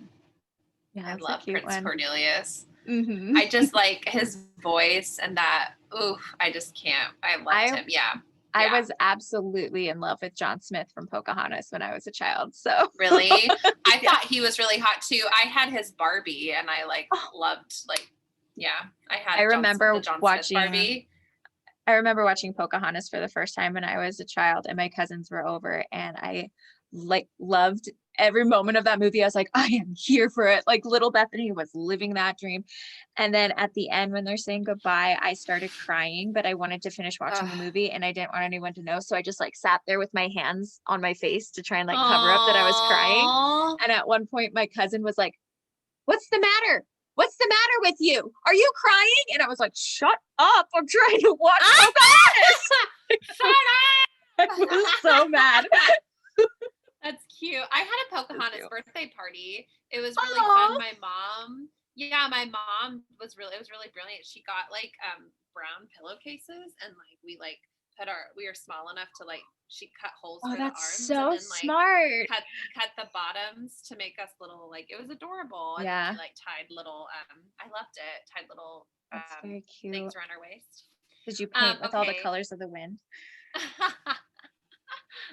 yeah, I it's a love cute Prince one. Cornelius. Hmm. I just like his voice and that. Ooh, I just can't. I loved I him. Yeah. I Yeah. was absolutely in love with John Smith from Pocahontas when I was a child. So Really? I yeah. thought he was really hot too. I had his Barbie and I like Oh, loved like yeah, I I had the remember John Smith watching Barbie. I remember watching Pocahontas for the first time when I was a child and my cousins were over and I like loved every moment of that movie. I was like, I am here for it. Like little Bethany was living that dream. And then at the end, when they're saying goodbye, I started crying, but I wanted to finish watching the movie and I didn't want anyone to know. So I just like sat there with my hands on my face to try and like cover up that I was crying. Oh. And at one point, my cousin was like, what's the matter? What's the matter with you? Are you crying? And I was like, shut up. I'm trying to watch Pocahontas. Shut I was so mad. up. That's cute. I had a It's Pocahontas cute. birthday party. It was really fun. Oh, My mom, yeah, my mom was really, it was really brilliant. She got like brown pillowcases and like we were small enough to like she cut holes oh, for the that's arms and so then like smart. cut the bottoms to make us little like it was adorable. And then we Yeah, like tied little I loved it, tied little that's very cute. things around our waist. Did you paint with all the Okay. colors of the wind?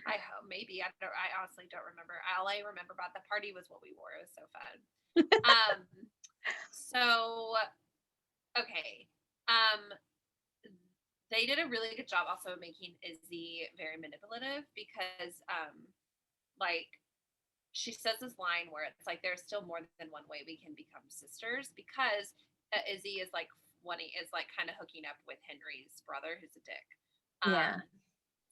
I hope maybe I don't. I honestly don't remember. All I remember about the party was what we wore. It was so fun. Um. So okay. Um. They did a really good job also making Izzy very manipulative because like she says this line where it's like there's still more than one way we can become sisters because Izzy is like kind of hooking up with Henry's brother who's a dick. Yeah,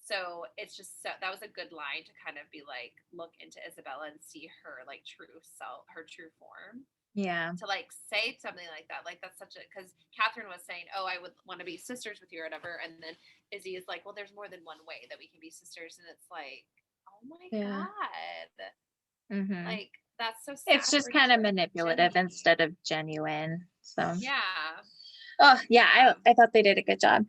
So it's just so that was a good line to kind of be like look into Isabella and see her like true self, her true form. yeah, To like say something like that, like that's such a because Catherine was saying, "Oh, I would want to be sisters with you or whatever," and then Izzy is like, "Well, there's more than one way that we can be sisters," and it's like, "Oh my yeah. god, Hmm. like that's so It's sad just for kind of manipulative Jimmy." instead of genuine. So, Yeah, oh yeah, yeah. I thought they did a good job.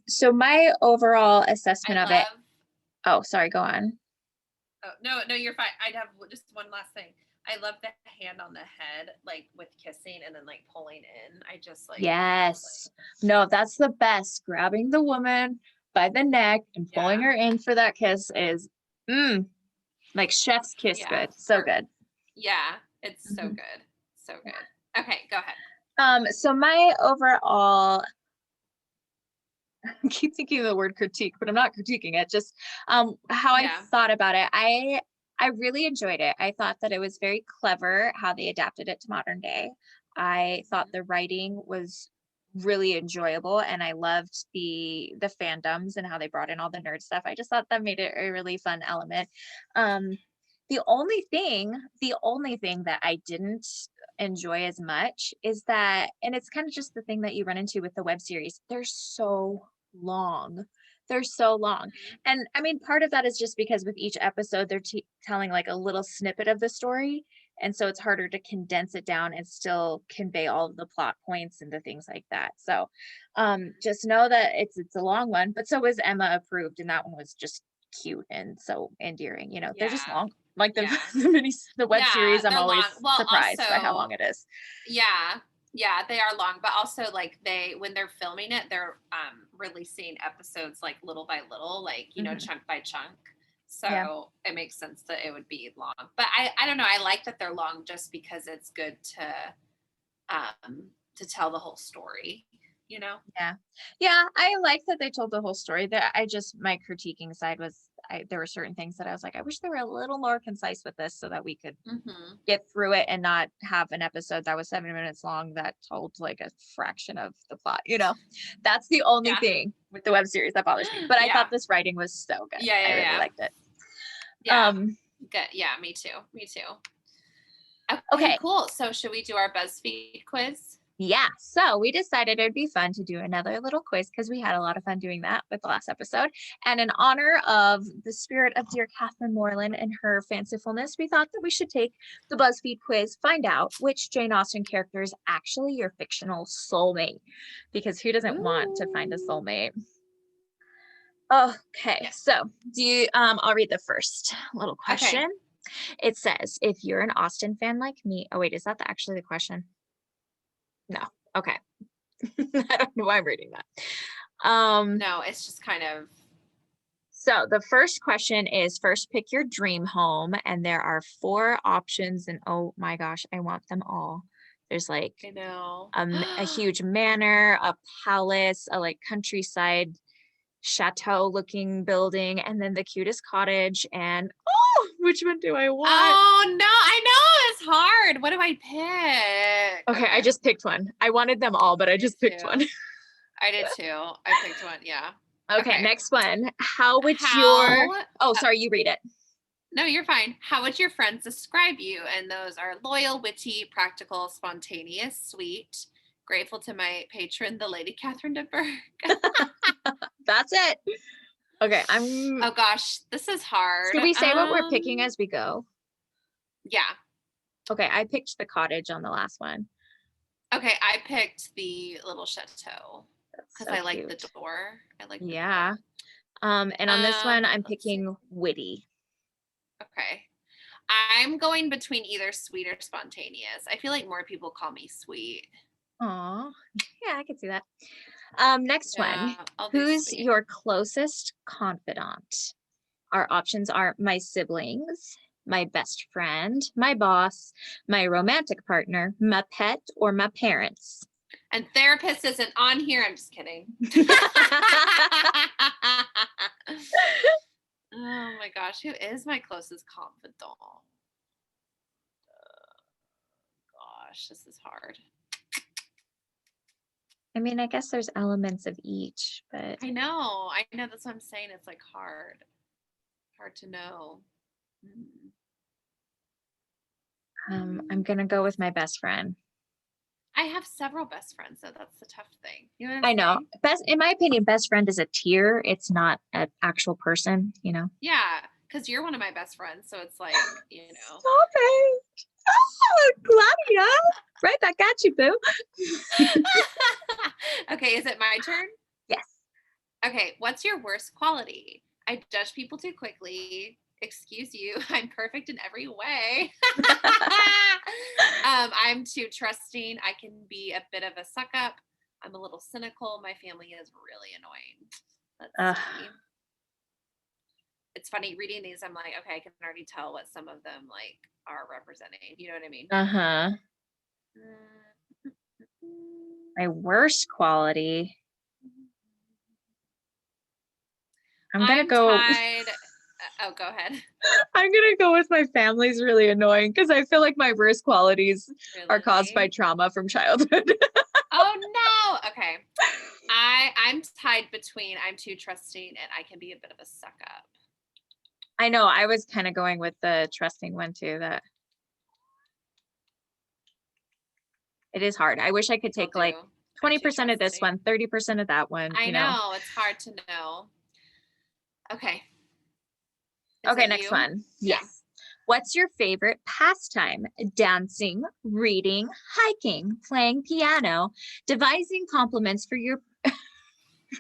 So my overall I assessment of it. love Oh, sorry, go on. Oh, no, no, you're fine. I'd have just one last thing. I love the hand on the head, like with kissing and then like pulling in. I just like, Yes. No, that's the best. Grabbing the woman by the neck and pulling yeah, her in for that kiss is like chef's kiss yeah, good. So good. yeah, it's so Mhm. good. So good. Okay, go ahead. So my overall, I keep thinking of the word critique, but I'm not critiquing it. Just how I Yeah. thought about it. I really enjoyed it. I thought that it was very clever how they adapted it to modern day. I thought Mhm. the writing was really enjoyable, and I loved the fandoms and how they brought in all the nerd stuff. I just thought that made it a really fun element. Um, the only thing that I didn't enjoy as much is that, and it's kind of just the thing that you run into with the web series, they're so long. They're so long. Mhm. And I mean, part of that is just because with each episode, they're telling like a little snippet of the story. And so it's harder to condense it down and still convey all of the plot points and the things like that. So just know that it's a long one, but so was Emma Approved, and that one was just cute and so endearing. They're just Yeah. long. Like the Yeah. the web Yeah, series, I'm they're long. always Well, surprised by how also, long it is. yeah, yeah, they are long, but also like when they're filming it, they're releasing episodes like little by little, like, Mhm. chunk by chunk. Yeah. So it makes sense that it would be long. But I don't know, I like that they're long just because it's good to tell the whole story, you know? Yeah. Yeah, I like that they told the whole story. That I just my critiquing side was there were certain things that I was like, I wish they were a little more concise with this so that we could Mhm. get through it and not have an episode that was 7 minutes long that told like a fraction of the plot. That's the only Yeah. thing with the web series that bothers me. But I Yeah. thought this writing was so good. Yeah, I yeah, really yeah. liked it. Yeah. Um, Good. Yeah, me too. Me too. Okay, okay. cool. So should we do our BuzzFeed quiz? Yeah, so we decided it'd be fun to do another little quiz because we had a lot of fun doing that with the last episode. And in honor of the spirit of dear Catherine Morland and her fancifulness, we thought that we should take the BuzzFeed quiz, find out which Jane Austen character is actually your fictional soulmate. Because who doesn't want to find a Ooh. soulmate? Okay, Yeah. so I'll read the first little Okay. question. It says, if you're an Austen fan like me, oh wait, is that actually the question? No. Okay. I don't know why I'm reading that. No, it's just kind of. So the first question is first pick your dream home, and there are four options, and oh my gosh, I want them all. There's like I know. a huge manor, a palace, a like countryside chateau looking building, and then the cutest cottage. And oh, which one do I want? Oh no, I know it's hard. What do I pick? Okay, I Okay. just picked one. I wanted them all, but I I did just picked too. one. I did too. I picked one. Yeah. Okay, Okay. next one. How would your How oh, sorry, you read it. No, you're fine. How would your friends describe you? And those are loyal, witty, practical, spontaneous, sweet, grateful to my patron, the Lady Catherine de Bourgh. That's it. Okay, I'm Oh gosh, this is hard. should we say what we're picking as we go? Yeah. Okay, I picked the cottage on the last one. Okay, I picked the little chateau That's because so I like the cute. door. I like the Yeah. door. And on this one, I'm Let's see. picking witty. Okay. I'm going between either sweet or spontaneous. I feel like more people call me sweet. Aw. Yeah, I can see that. Next one. Yeah, I'll do Who's sweet. your closest confidant? Our options are my siblings, my best friend, my boss, my romantic partner, my pet, or my parents. And therapist isn't on here. I'm just kidding. Oh my gosh, who is my closest confidant? Gosh, this is hard. I mean, I guess there's elements of each, but I know. That's what I'm saying. It's like hard to know. Hmm. I'm gonna go with my best friend. I have several best friends, so that's the tough thing. You know what I'm I know. saying? Best, in my opinion, best friend is a tier. It's not an actual person. Yeah, because you're one of my best friends, so it's like, Stop it. Oh, Claudia. Right back at you, boo. Okay, is it my turn? Yes. Okay, what's your worst quality? I judge people too quickly. excuse you, I'm perfect in every way. I'm too trusting. I can be a bit of a suck up. I'm a little cynical. My family is really annoying. Let's Ugh. see. It's funny reading these. I'm like, okay, I can already tell what some of them like are representing. You know what I mean? Uh-huh. My worst quality. I'm gonna I'm go. tied. Oh, go ahead. I'm gonna go with my family's really annoying because I feel like my worst qualities are caused by Really? trauma from childhood. Oh no. Okay. I'm tied between I'm too trusting and I can be a bit of a suck up. I know I was kind of going with the trusting one too. That it is hard. I wish I could Will take like do. I'm too 20% of this trusting. one, 30% of that one, I know it's hard to know. Okay. Is Okay, it next you? one. Yeah. Yes. What's your favorite pastime? Dancing, reading, hiking, playing piano, devising compliments for your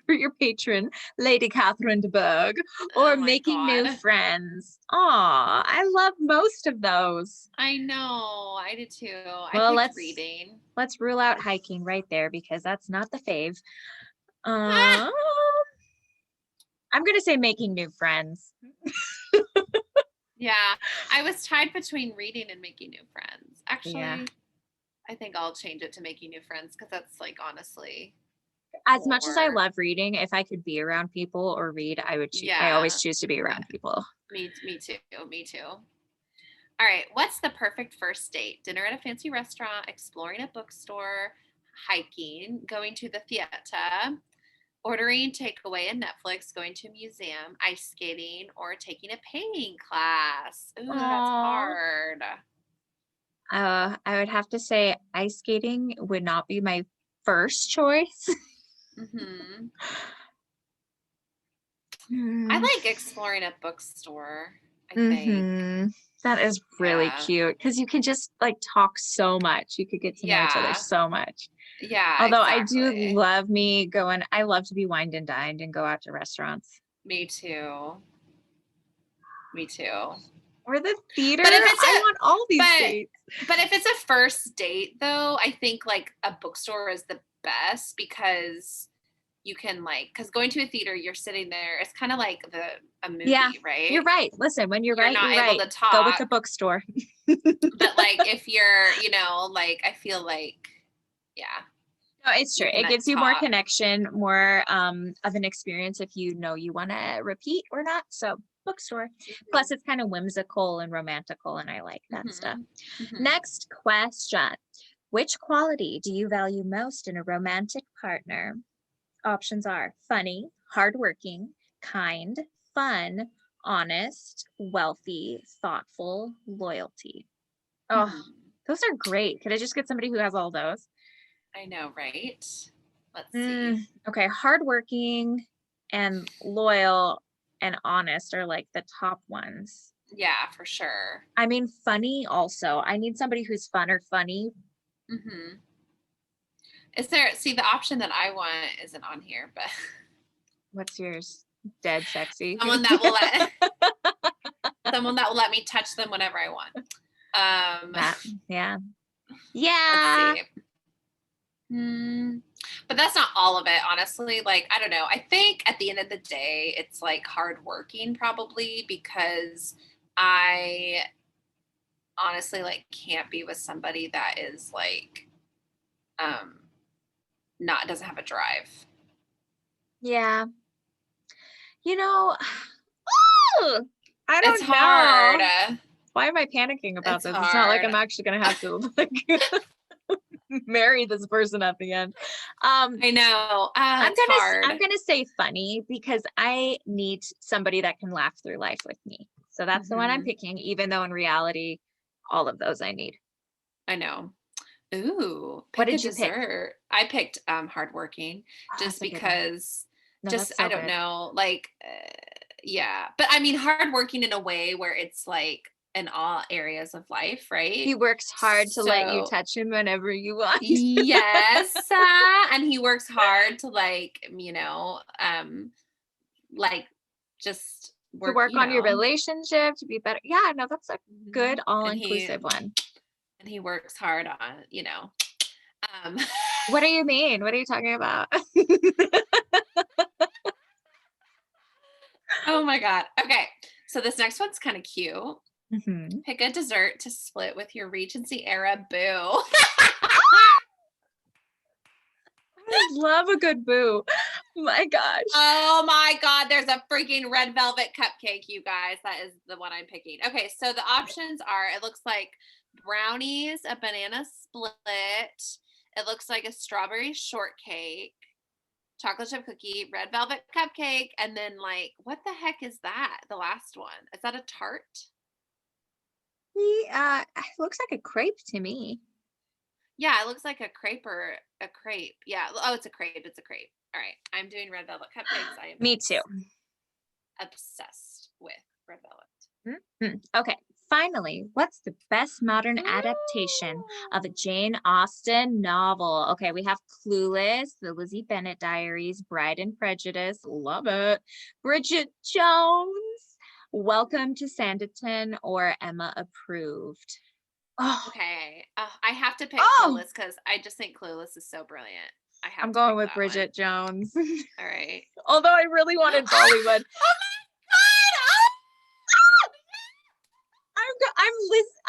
for your patron, Lady Catherine de Bourgh, Oh or my making new God. friends. Aw, I love most of those. I know. I did too. I Well, picked let's reading. let's rule out hiking right there because that's not the fave. Ah! Um, I'm gonna say making new friends. Yeah. I was tied between reading and making new friends. Yeah. Actually, I think I'll change it to making new friends because that's like honestly As much as I more. love reading, if I could be around people or read, I always Yeah. choose to be around people. Me too. Me too. All right. What's the perfect first date? Dinner at a fancy restaurant, exploring a bookstore, hiking, going to the theater, ordering takeaway and Netflix, going to a museum, ice skating, or taking a painting class. Ooh, that's Aw. hard. I would have to say ice skating would not be my first choice. Hmm. I Hmm. like exploring a bookstore, I think. Mm-hmm. That is really Yeah. cute because you can just like talk so much. You could get to know each other Yeah. so much. Yeah, Although I do exactly. love me going, I love to be wined and dined and go out to restaurants. Me too. Me too. Or the theater. But if it's I a want all these but dates. but if it's a first date though, I think like a bookstore is the best because you can like because going to a theater, you're sitting there. It's kind of like a Yeah, movie, right? you're right. Listen, when you're You're right, not you're able right. to Go with the talk. bookstore. But like if you're, like I feel like, yeah, No, it's true. you can It like gives you more talk. connection, more of an experience if you know you want to repeat or not. So bookstore. Plus it's kind of whimsical and romantical, and I like that stuff. Hmm. Hmm. Next question. Which quality do you value most in a romantic partner? Options are funny, hardworking, kind, fun, honest, wealthy, thoughtful, loyalty. Oh, Hmm. those are great. Could I just get somebody who has all those? I know, right? Let's see. Okay, hardworking and loyal and honest are like the top ones. Yeah, for sure. I mean, funny also. I need somebody who's fun or funny. Hmm. Is there, see, the option that I want isn't on here, but What's yours? Dead sexy. someone that will let someone that will let me touch them whenever I want. That, yeah. Let's Yeah. see. Hmm. But that's not all of it, honestly. Like, I don't know. I think at the end of the day, it's like hardworking probably because I honestly like can't be with somebody that is like um not doesn't have a drive. Yeah. You know, I It's don't hard. know. Why am I panicking about It's this? It's not like hard. I'm actually gonna have to like marry this person at the end. I know. Ah, it's hard. I'm gonna say funny because I need somebody that can laugh through life with me. So that's the one I'm Hmm. picking, even though in reality, all of those I need. I know. Ooh, What pick a did you pick? dessert. I picked hardworking Oh, that's just a good one. because No, just that's I so don't good. know, like yeah. But I mean hardworking in a way where it's like in all areas of life, right? He works hard to let you So touch him whenever you want. yes, and he works hard to like, like just To work on your relationship, to be better. Yeah, no, that's a good all-inclusive one. And he works hard on, um What do you mean? What are you talking about? oh my God. Okay. So this next one's kind of cute. Mhm. Pick a dessert to split with your Regency era boo. I love a good boo. My gosh. Oh my God, there's a freaking red velvet cupcake, you guys. That is the one I'm picking. Okay, so the options are, it looks like brownies, a banana split. It looks like a strawberry shortcake, chocolate chip cookie, red velvet cupcake, and then like, what the heck is that? The last one. Is that a tart? It looks like a crepe to me. Yeah, it looks like a crepe or a crepe. Yeah. Oh, it's a crepe. It's a crepe. All right. I'm doing red velvet cupcakes. I am Me too. obsessed with red velvet. Okay, finally, what's the best modern adaptation of a Jane Austen novel? Okay, we have Clueless, The Lizzie Bennet Diaries, Bride and Prejudice, love it, Bridget Jones, Welcome to Sanditon, or Emma Approved. Oh, Okay. I have to pick oh, Clueless because I just think Clueless is so brilliant. I have I'm to going pick with that Bridget Jones. All right. Although I really wanted Bollywood.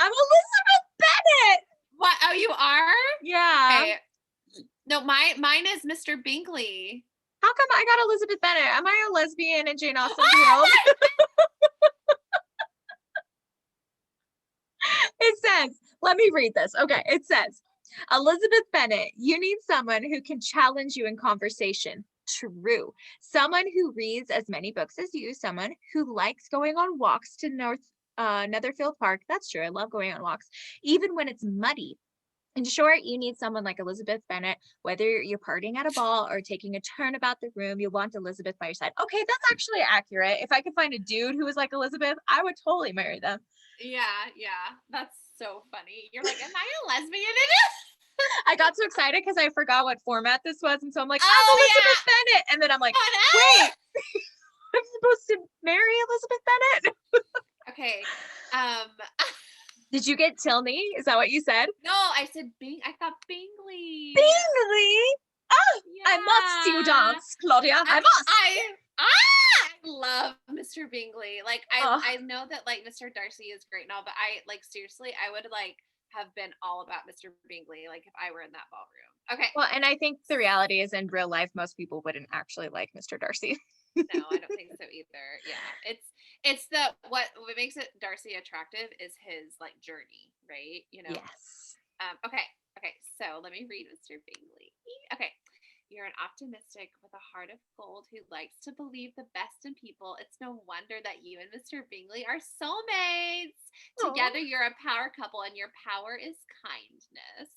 I'm Elizabeth Bennet. What? Oh, you are? Yeah. Okay. No, mine is Mr. Bingley. How come I got Elizabeth Bennet? Am I a lesbian in Jane Austen's world? It says, let me read this. Okay, it says, Elizabeth Bennet, you need someone who can challenge you in conversation. True. Someone who reads as many books as you, someone who likes going on walks to Netherfield Park. That's true. I love going on walks, even when it's muddy. In short, you need someone like Elizabeth Bennet, whether you're partying at a ball or taking a turn about the room, you want Elizabeth by your side. Okay, that's actually accurate. If I could find a dude who was like Elizabeth, I would totally marry them. Yeah. That's so funny. You're like, am I a lesbian in it? I got so excited because I forgot what format this was. And so I'm like, I'm Elizabeth Bennet. And then I'm like, wait, I'm supposed to marry Elizabeth Bennet? Okay. Did you get Tilney? Is that what you said? No, I said I got Bingley. Bingley? Oh, yeah. I must see you dance, Claudia. I must. I love Mr. Bingley. Like I know that like Mr. Darcy is great and all, but I like seriously, I would like have been all about Mr. Bingley, like if I were in that ballroom. Okay. Well, and I think the reality is in real life, most people wouldn't actually like Mr. Darcy. No, I don't think so either. Yeah. It's what makes it Darcy attractive is his like journey, right? Yes. Okay. So let me read Mr. Bingley. Okay. You're an optimistic with a heart of gold who likes to believe the best in people. It's no wonder that you and Mr. Bingley are soulmates. Together, you're a power couple, and your power is kindness.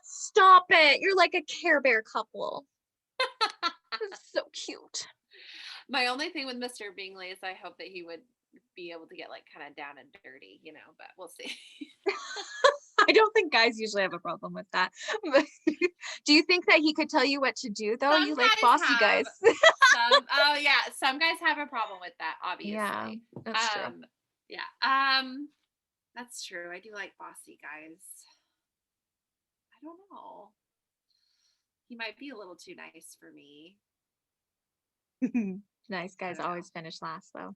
Stop it. You're like a Care Bear couple. That's so cute. My only thing with Mr. Bingley is I hope that he would be able to get like kind of down and dirty, but we'll see. I don't think guys usually have a problem with that. Do you think that he could tell you what to do though? You like bossy guys. Some guys have a problem with that, obviously. Yeah, that's true. Yeah. That's true. I do like bossy guys. I don't know. He might be a little too nice for me. Nice guys always finish last though.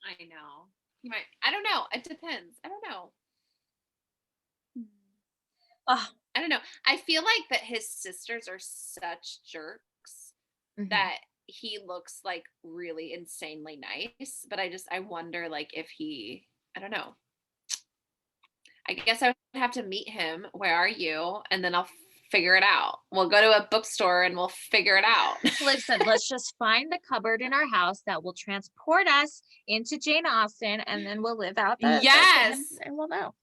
I know. He might. I don't know. It depends. I don't know. I don't know. I feel like that his sisters are such jerks that he looks like really insanely nice. But I wonder like if I don't know. I guess I would have to meet him. Where are you? And then I'll figure it out. We'll go to a bookstore and we'll figure it out. Listen, let's just find the cupboard in our house that will transport us into Jane Austen, and then we'll live out the and we'll know.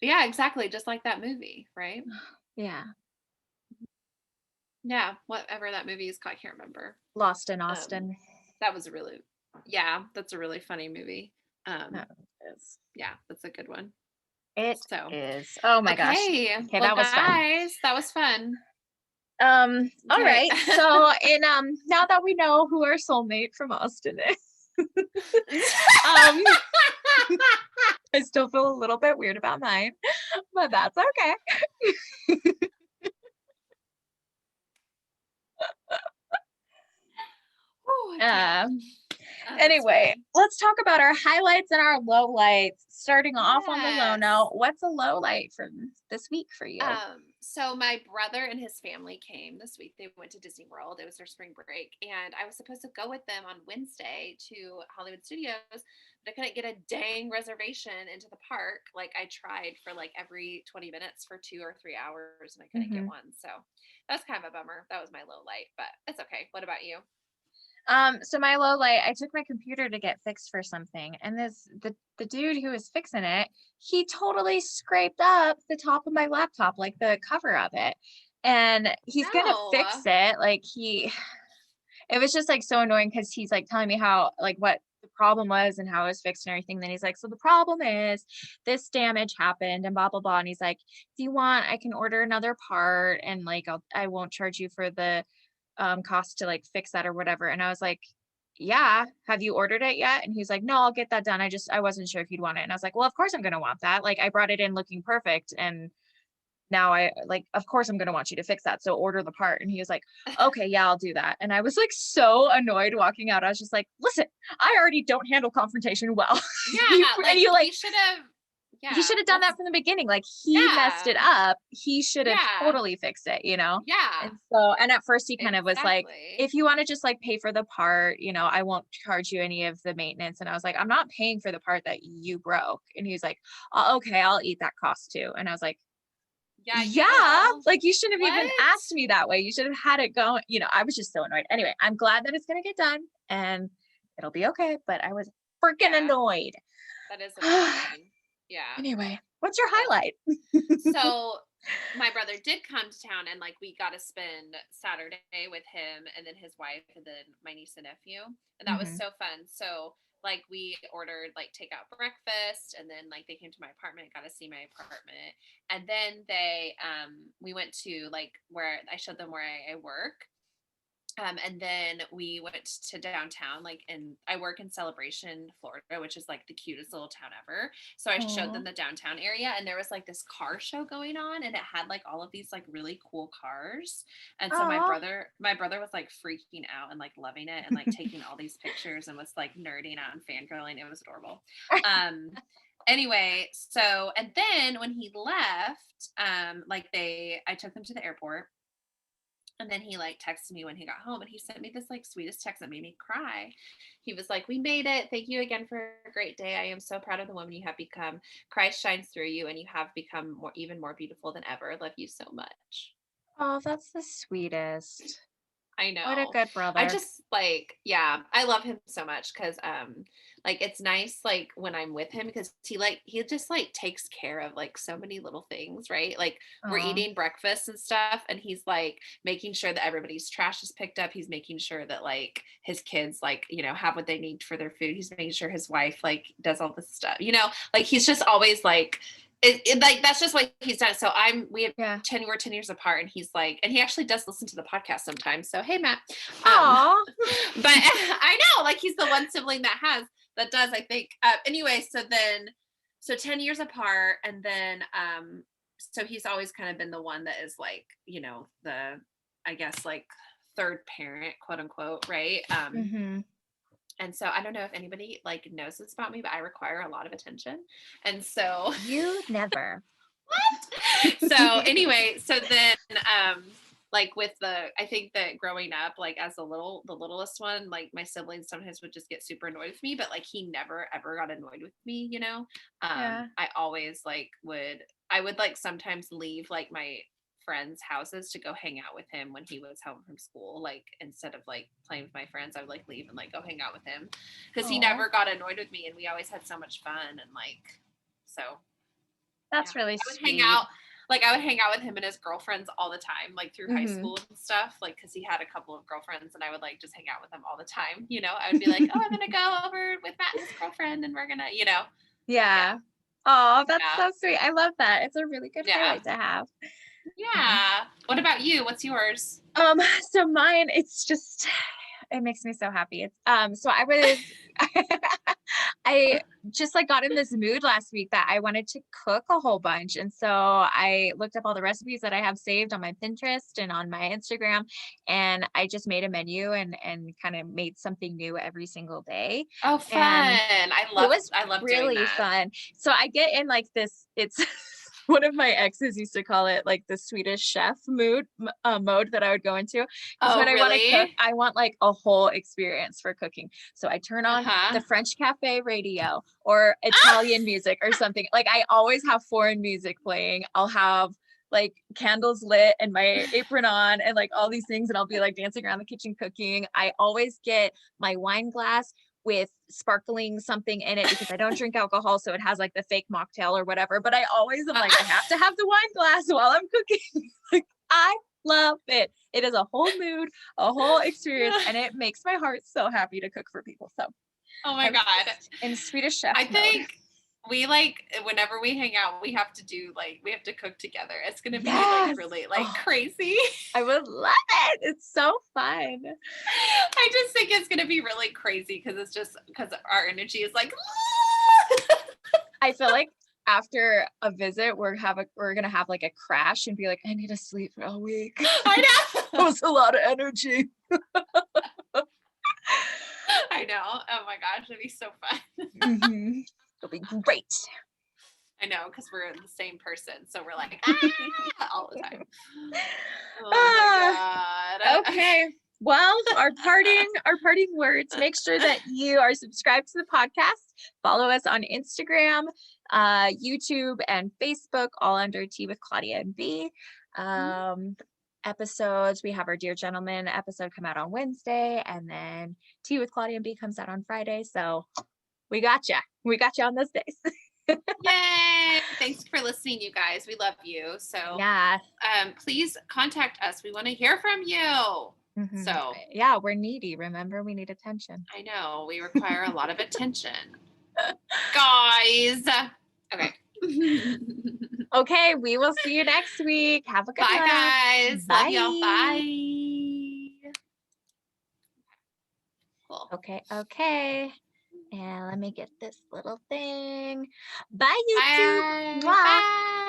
Yeah, exactly. Just like that movie, right? Yeah. Yeah, whatever that movie is called, I can't remember. Lost in Austen. That was that's a really funny movie. Yeah, that's a good one. It is. Oh my gosh. Okay, well, that was fun. That was fun. All right. So now that we know who our soulmate from Austen is, Um, I still feel a little bit weird about mine, but that's okay. Oh, I can't. Um, Oh, that's anyway, funny. let's talk about our highlights and our lowlights. Starting off on the low Yes. note, what's a low light from this week for you? So my brother and his family came this week. They went to Disney World. It was their spring break, and I was supposed to go with them on Wednesday to Hollywood Studios, but I couldn't get a dang reservation into the park. Like I tried for like every 20 minutes for 2 or 3 hours, and I couldn't get Mhm. one. So that's kind of a bummer. That was my low light, but it's okay. What about you? So my low light, I took my computer to get fixed for something, and the dude who was fixing it, he totally scraped up the top of my laptop, like the cover of it. And he's gonna fix No. it. It was just like so annoying because he's like telling me how like what the problem was and how it was fixed and everything. Then he's like, so the problem is this damage happened and blah blah blah. And he's like, if you want, I can order another part and like I won't charge you for the cost to like fix that or whatever. And I was like, yeah, have you ordered it yet? And he's like, no, I'll get that done. I wasn't sure if you'd want it. And I was like, well, of course I'm going to want that. Like I brought it in looking perfect. And now I like, of course I'm going to want you to fix that. So order the part. And he was like, okay, yeah, I'll do that. And I was like, so annoyed walking out. I was just like, listen, I already don't handle confrontation well. Yeah, And like you like, he should have. he Yeah, should have done that's that from the beginning. Like he messed yeah, it up. He should have yeah, totally fixed it, you know? yeah, And so, and at first he kind of was like, exactly. if you want to just like pay for the part, I won't charge you any of the maintenance. And I was like, I'm not paying for the part that you broke. And he was like, oh, okay, I'll eat that cost too. And I was like, Yeah, you yeah, will. like you shouldn't have even What? asked me that way. You should have had it going. I was just so annoyed. Anyway, I'm glad that it's going to get done and it'll be okay. But I was freaking Yeah, annoyed. that is annoying. Yeah, Anyway, what's your that's highlight? so my brother did come to town and like we got to spend Saturday with him and then his wife and then my niece and nephew. And that was Hmm. so fun. So like we ordered like takeout breakfast and then like they came to my apartment, got to see my apartment. And then we went to like where I showed them where I work. And then we went to downtown, like, and I work in Celebration, Florida, which is like the cutest little town ever. So I showed Aw. them the downtown area, and there was like this car show going on, and it had like all of these like really cool cars. And so my Aw. brother was like freaking out and like loving it, and like taking all these pictures and was like nerding out and fangirling. It was adorable. Um, anyway, so and then when he left, I took them to the airport and then he like texted me when he got home and he sent me this like sweetest text that made me cry. He was like, "We made it. Thank you again for a great day. I am so proud of the woman you have become. Christ shines through you and you have become even more beautiful than ever. Love you so much." Oh, that's the sweetest. I What a know. good I brother. just like, yeah, I love him so much because like it's nice like when I'm with him because he just like takes care of like so many little things, right? Like we're Oh, eating breakfast and stuff and he's like making sure that everybody's trash is picked up. He's making sure that like his kids like, have what they need for their food. He's making sure his wife like does all this stuff. Like he's just always like like that's just what he's done. So yeah. we're 10 years apart and he's like and he actually does listen to the podcast sometimes. So hey Matt. um Aw. but I know like he's the one sibling that does, I think. Anyway, so 10 years apart and then so he's always kind of been the one that is like, the I guess like third parent, quote unquote, right? Hmm. And so I don't know if anybody like knows this about me, but I require a lot of attention. And so You never. so anyway, so then like with I think that growing up like as the littlest one, like my siblings sometimes would just get super annoyed with me, but like he never ever got annoyed with me. Yeah. I always like I would like sometimes leave like my friends' houses to go hang out with him when he was home from school. Like instead of like playing with my friends, I would like leave and like go hang out with him because he Oh, never got annoyed with me and we always had so much fun and like so yeah. that's really I would hang sweet. out like I would hang out with him and his girlfriends all the time, like through high Hmm. school and stuff, like because he had a couple of girlfriends and I would like just hang out with them all the time. I would be like, oh, I'm gonna go over with Matt and his girlfriend and we're gonna. Yeah, Yeah. Oh, that's yeah, so sweet. I love that. It's a really good yeah, highlight to have. Yeah. yeah. What about you? What's yours? Um, so mine, it's just It makes me so happy. So I was I just like got in this mood last week that I wanted to cook a whole bunch. And so I looked up all the recipes that I have saved on my Pinterest and on my Instagram. And I just made a menu and kind of made something new every single day. Oh, fun. And it was I love doing really that. fun. So I get in like this, it's one of my exes used to call it like the Swedish chef mode that I would go into. Because Oh, when I want to cook, really? I want like a whole experience for cooking. So I turn on the Uh-huh. French cafe radio or Italian music or something. Like I always have foreign music playing. I'll have like candles lit and my apron on and like all these things. And I'll be like dancing around the kitchen cooking. I always get my wine glass with sparkling something in it because I don't drink alcohol. So it has like the fake mocktail or whatever. But I always am like, I have to have the wine glass while I'm cooking. Like, I love it. It is a whole mood, a whole experience, and it makes my heart so happy to cook for people. So Oh my I'm God. in Swedish chef I mode. think we like whenever we hang out, we have to do like we have to cook together. It's gonna be like Yes. really like Oh, crazy. I would love it. It's so fun. I just think it's gonna be really crazy because it's just because our energy is like I feel like after a visit, we're gonna have like a crash and be like, I need to sleep for a week. I That know. was a lot of energy. I know. Oh my gosh, it'd be so fun. Mhm. It'll be great. I know, because we're the same person. So we're like, all the time. Oh Ah, my God. okay. Well, our parting words. Make sure that you are subscribed to the podcast. Follow us on Instagram, YouTube, and Facebook, all under Tea with Claudia and B. Episodes. We have our Dear Gentleman episode come out on Wednesday, and then Tea with Claudia and B comes out on Friday. So we got you. We got you on those days. Yay. Thanks for listening, you guys. We love you. So Yeah. please contact us. We want to hear from you. Mhm. So Yeah, we're needy. Remember, we need attention. I know we require a lot of attention. Guys. Okay. Okay, we will see you next week. Have a good Bye, one. guys. Love y'all. Bye. Bye. Cool. Okay. And let me get this little thing. Bye, YouTube. Bye. Mwah. Bye.